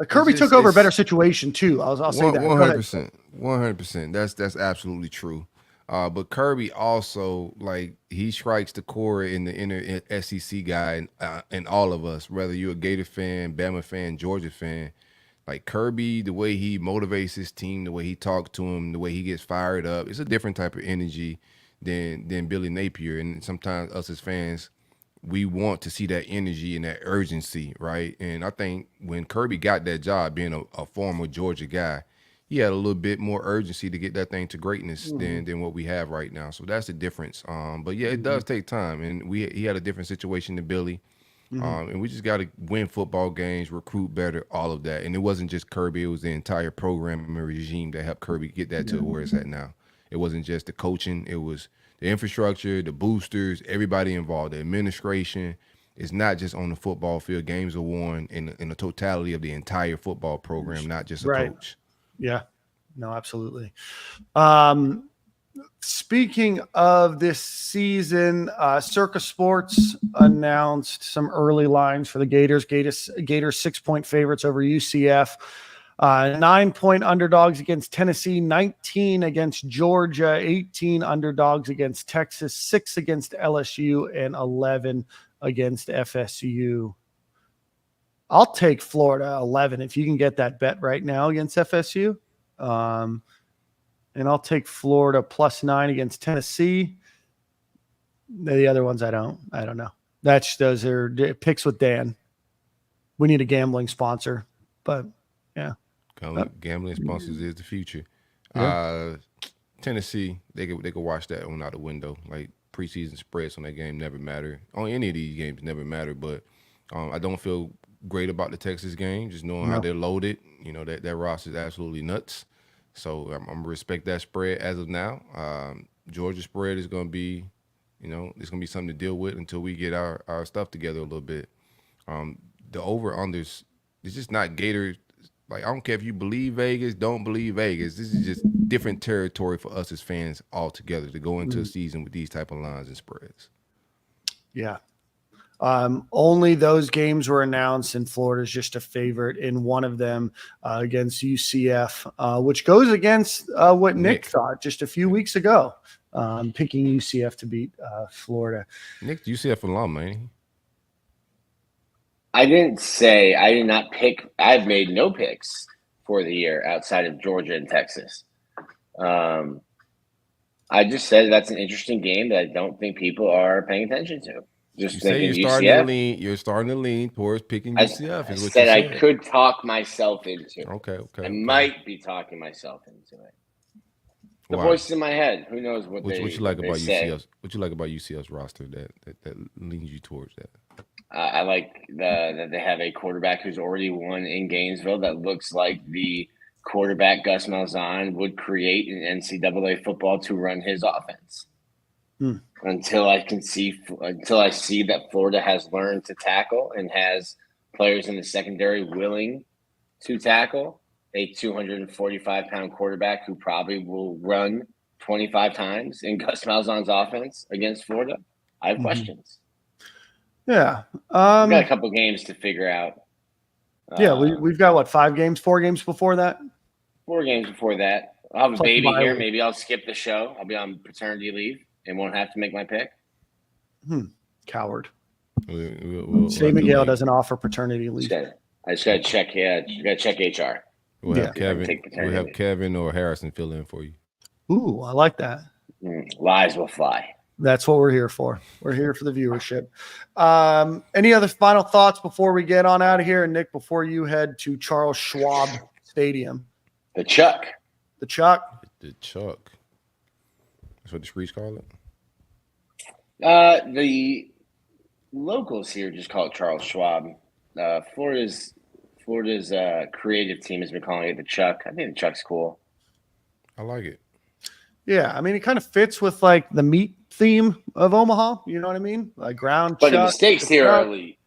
Kirby took over a better situation too. I'll say that 100%. That's absolutely true. But Kirby also, like, he strikes the core in the inner SEC guy and all of us, whether you're a Gator fan, Bama fan, Georgia fan. Like, Kirby, the way he motivates his team, the way he talks to him, the way he gets fired up, it's a different type of energy than Billy Napier. And sometimes us as fans, we want to see that energy and that urgency, right? And I think when Kirby got that job, being a former Georgia guy, he had a little bit more urgency to get that thing to greatness than what we have right now. So that's the difference. But yeah, it does take time, and he had a different situation than Billy. And we just got to win football games, recruit better, all of that. And it wasn't just Kirby; it was the entire program and regime that helped Kirby get that to where it's at now. It wasn't just the coaching; it was the infrastructure, the boosters, everybody involved, the administration. It's not just on the football field. Games are won in the totality of the entire football program, not just a coach. Yeah, no, absolutely. Speaking of this season, Circa Sports announced some early lines for the Gators. Gators 6-point favorites over UCF, 9-point underdogs against Tennessee, 19 against Georgia, 18 underdogs against Texas, 6 against LSU, and 11 against FSU. I'll take Florida 11 if you can get that bet right now against FSU. And I'll take Florida +9 against Tennessee. The other ones I don't know. Those are picks with Dan. We need a gambling sponsor, but yeah. Gambling sponsors is the future. Yeah. Tennessee, they could watch that one out the window. Like preseason spreads on that game never matter. On any of these games never matter. But I don't feel great about the Texas game, just knowing how they're loaded. You know, that roster is absolutely nuts. So I'm going to respect that spread as of now. Georgia spread is going to be, it's going to be something to deal with until we get our stuff together a little bit. The over-unders, it's just not Gators. Like, I don't care if you believe Vegas, don't believe Vegas. This is just different territory for us as fans altogether to go into a season with these type of lines and spreads. Yeah. Only those games were announced, and Florida's just a favorite in one of them against UCF, which goes against what Nick thought just a few weeks ago, picking UCF to beat Florida. Nick, UCF alum, man. I did not pick. I've made no picks for the year outside of Georgia and Texas. I just said that's an interesting game that I don't think people are paying attention to. Just thinking UCF. You're starting to lean towards picking UCF. I said I could talk myself into it. Okay. I might be talking myself into it. The voice in my head. Who knows what you like about UCF? What you like about UCF's roster that leans you towards that? I like that they have a quarterback who's already won in Gainesville that looks like the quarterback Gus Malzahn would create in NCAA football to run his offense. Until I see that Florida has learned to tackle and has players in the secondary willing to tackle a 245-pound quarterback who probably will run 25 times in Gus Malzahn's offense against Florida, I have questions. Yeah. We've got a couple games to figure out. We've got, 4 games before that? 4 games before that. I'll have a baby here. Maybe I'll skip the show. I'll be on paternity leave and won't have to make my pick. Coward. Say Gale doesn't offer paternity leave. I just got to check. Yeah, you got to check HR. We'll have Kevin or Harrison fill in for you. Ooh, I like that. Lies will fly. That's what we're here for. We're here for the viewership. Any other final thoughts before we get on out of here? And Nick, before you head to Charles Schwab Stadium. The Chuck. The Chuck. That's what the streets call it? The locals here just call it Charles Schwab. Florida's creative team has been calling it the Chuck. I think the Chuck's cool. I like it. Yeah, I mean, it kind of fits with like the meat theme of Omaha. You know what I mean? Like ground. But the stakes here are elite.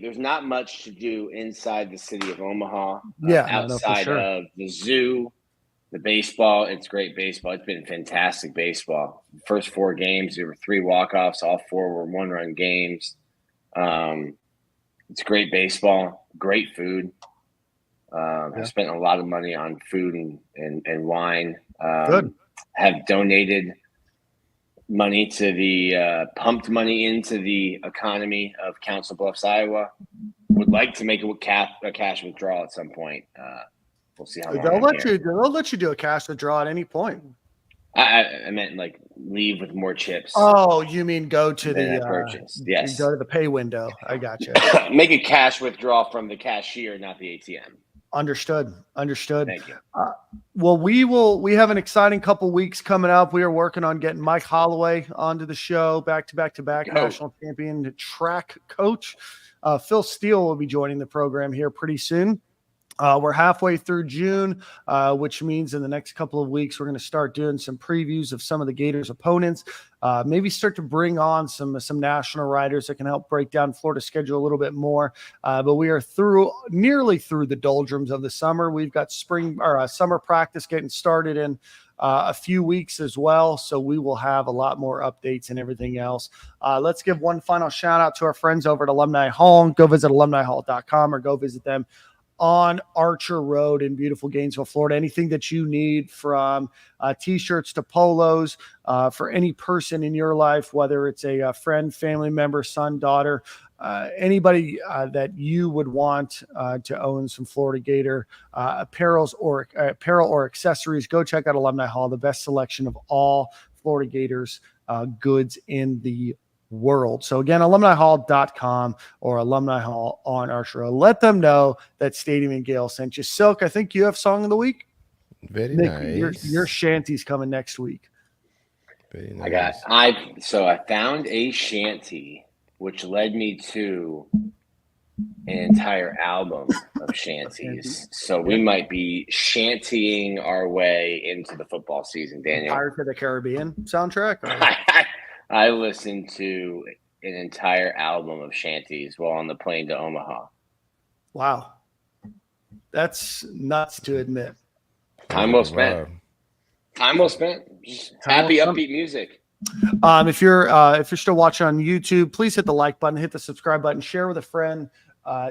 There's not much to do inside the city of Omaha. Outside of the zoo, the baseball. It's great baseball. It's been fantastic baseball. First 4 games, there were 3 walk-offs. All 4 were 1-run games. It's great baseball, great food. I've spent a lot of money on food and wine. Good. Have donated money to the pumped money into the economy of Council Bluffs, Iowa. Would like to make a cash withdrawal at some point. We'll see how long. They'll let you do a cash withdrawal at any point. I meant like leave with more chips. Oh, you mean go to than the a purchase. Yes. go to the pay window. I got you. Make a cash withdrawal from the cashier, not the ATM. Understood. Thank you. Well, we have an exciting couple weeks coming up. We are working on getting Mike Holloway onto the show, back national champion track coach. Phil Steele will be joining the program here pretty soon. We're halfway through June, which means in the next couple of weeks, we're going to start doing some previews of some of the Gators opponents, maybe start to bring on some national writers that can help break down Florida's schedule a little bit more. But we are nearly through the doldrums of the summer. We've got summer practice getting started in a few weeks as well. So we will have a lot more updates and everything else. Let's give one final shout out to our friends over at Alumni Hall. Go visit alumnihall.com or go visit them on Archer Road in beautiful Gainesville, Florida. Anything that you need, from t-shirts to polos, for any person in your life, whether it's a friend, family member, son, daughter, anybody that you would want to own some Florida Gator apparel or accessories, go check out Alumni Hall, the best selection of all Florida Gators goods in the world. So again, alumnihall.com or Alumni Hall on Archer Road. Let them know that Stadium and Gale sent you. Silk, I think you have Song of the Week. Very Nick, nice. Your shanty's coming next week. Very nice. I found a shanty, which led me to an entire album of shanties. So we might be shantying our way into the football season, Daniel. Pirates of the Caribbean soundtrack? I listened to an entire album of shanties while on the plane to Omaha. Wow. That's nuts to admit. Time well spent. Just happy, upbeat music. If you're still watching on YouTube, please hit the like button, hit the subscribe button, share with a friend,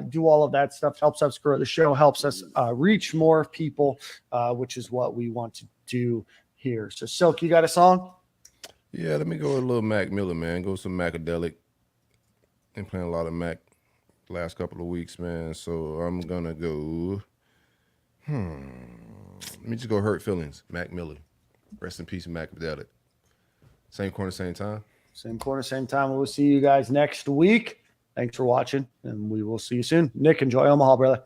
do all of that stuff. Helps us grow the show, helps us reach more people, which is what we want to do here. So, Silk, you got a song? Yeah, let me go with a little Mac Miller, man. Go some Macadelic. Been playing a lot of Mac the last couple of weeks, man. So I'm gonna go. Let me just go Hurt Feelings. Mac Miller. Rest in peace, Macadelic. Same corner, same time. Same corner, same time. We'll see you guys next week. Thanks for watching, and we will see you soon. Nick, enjoy Omaha, brother.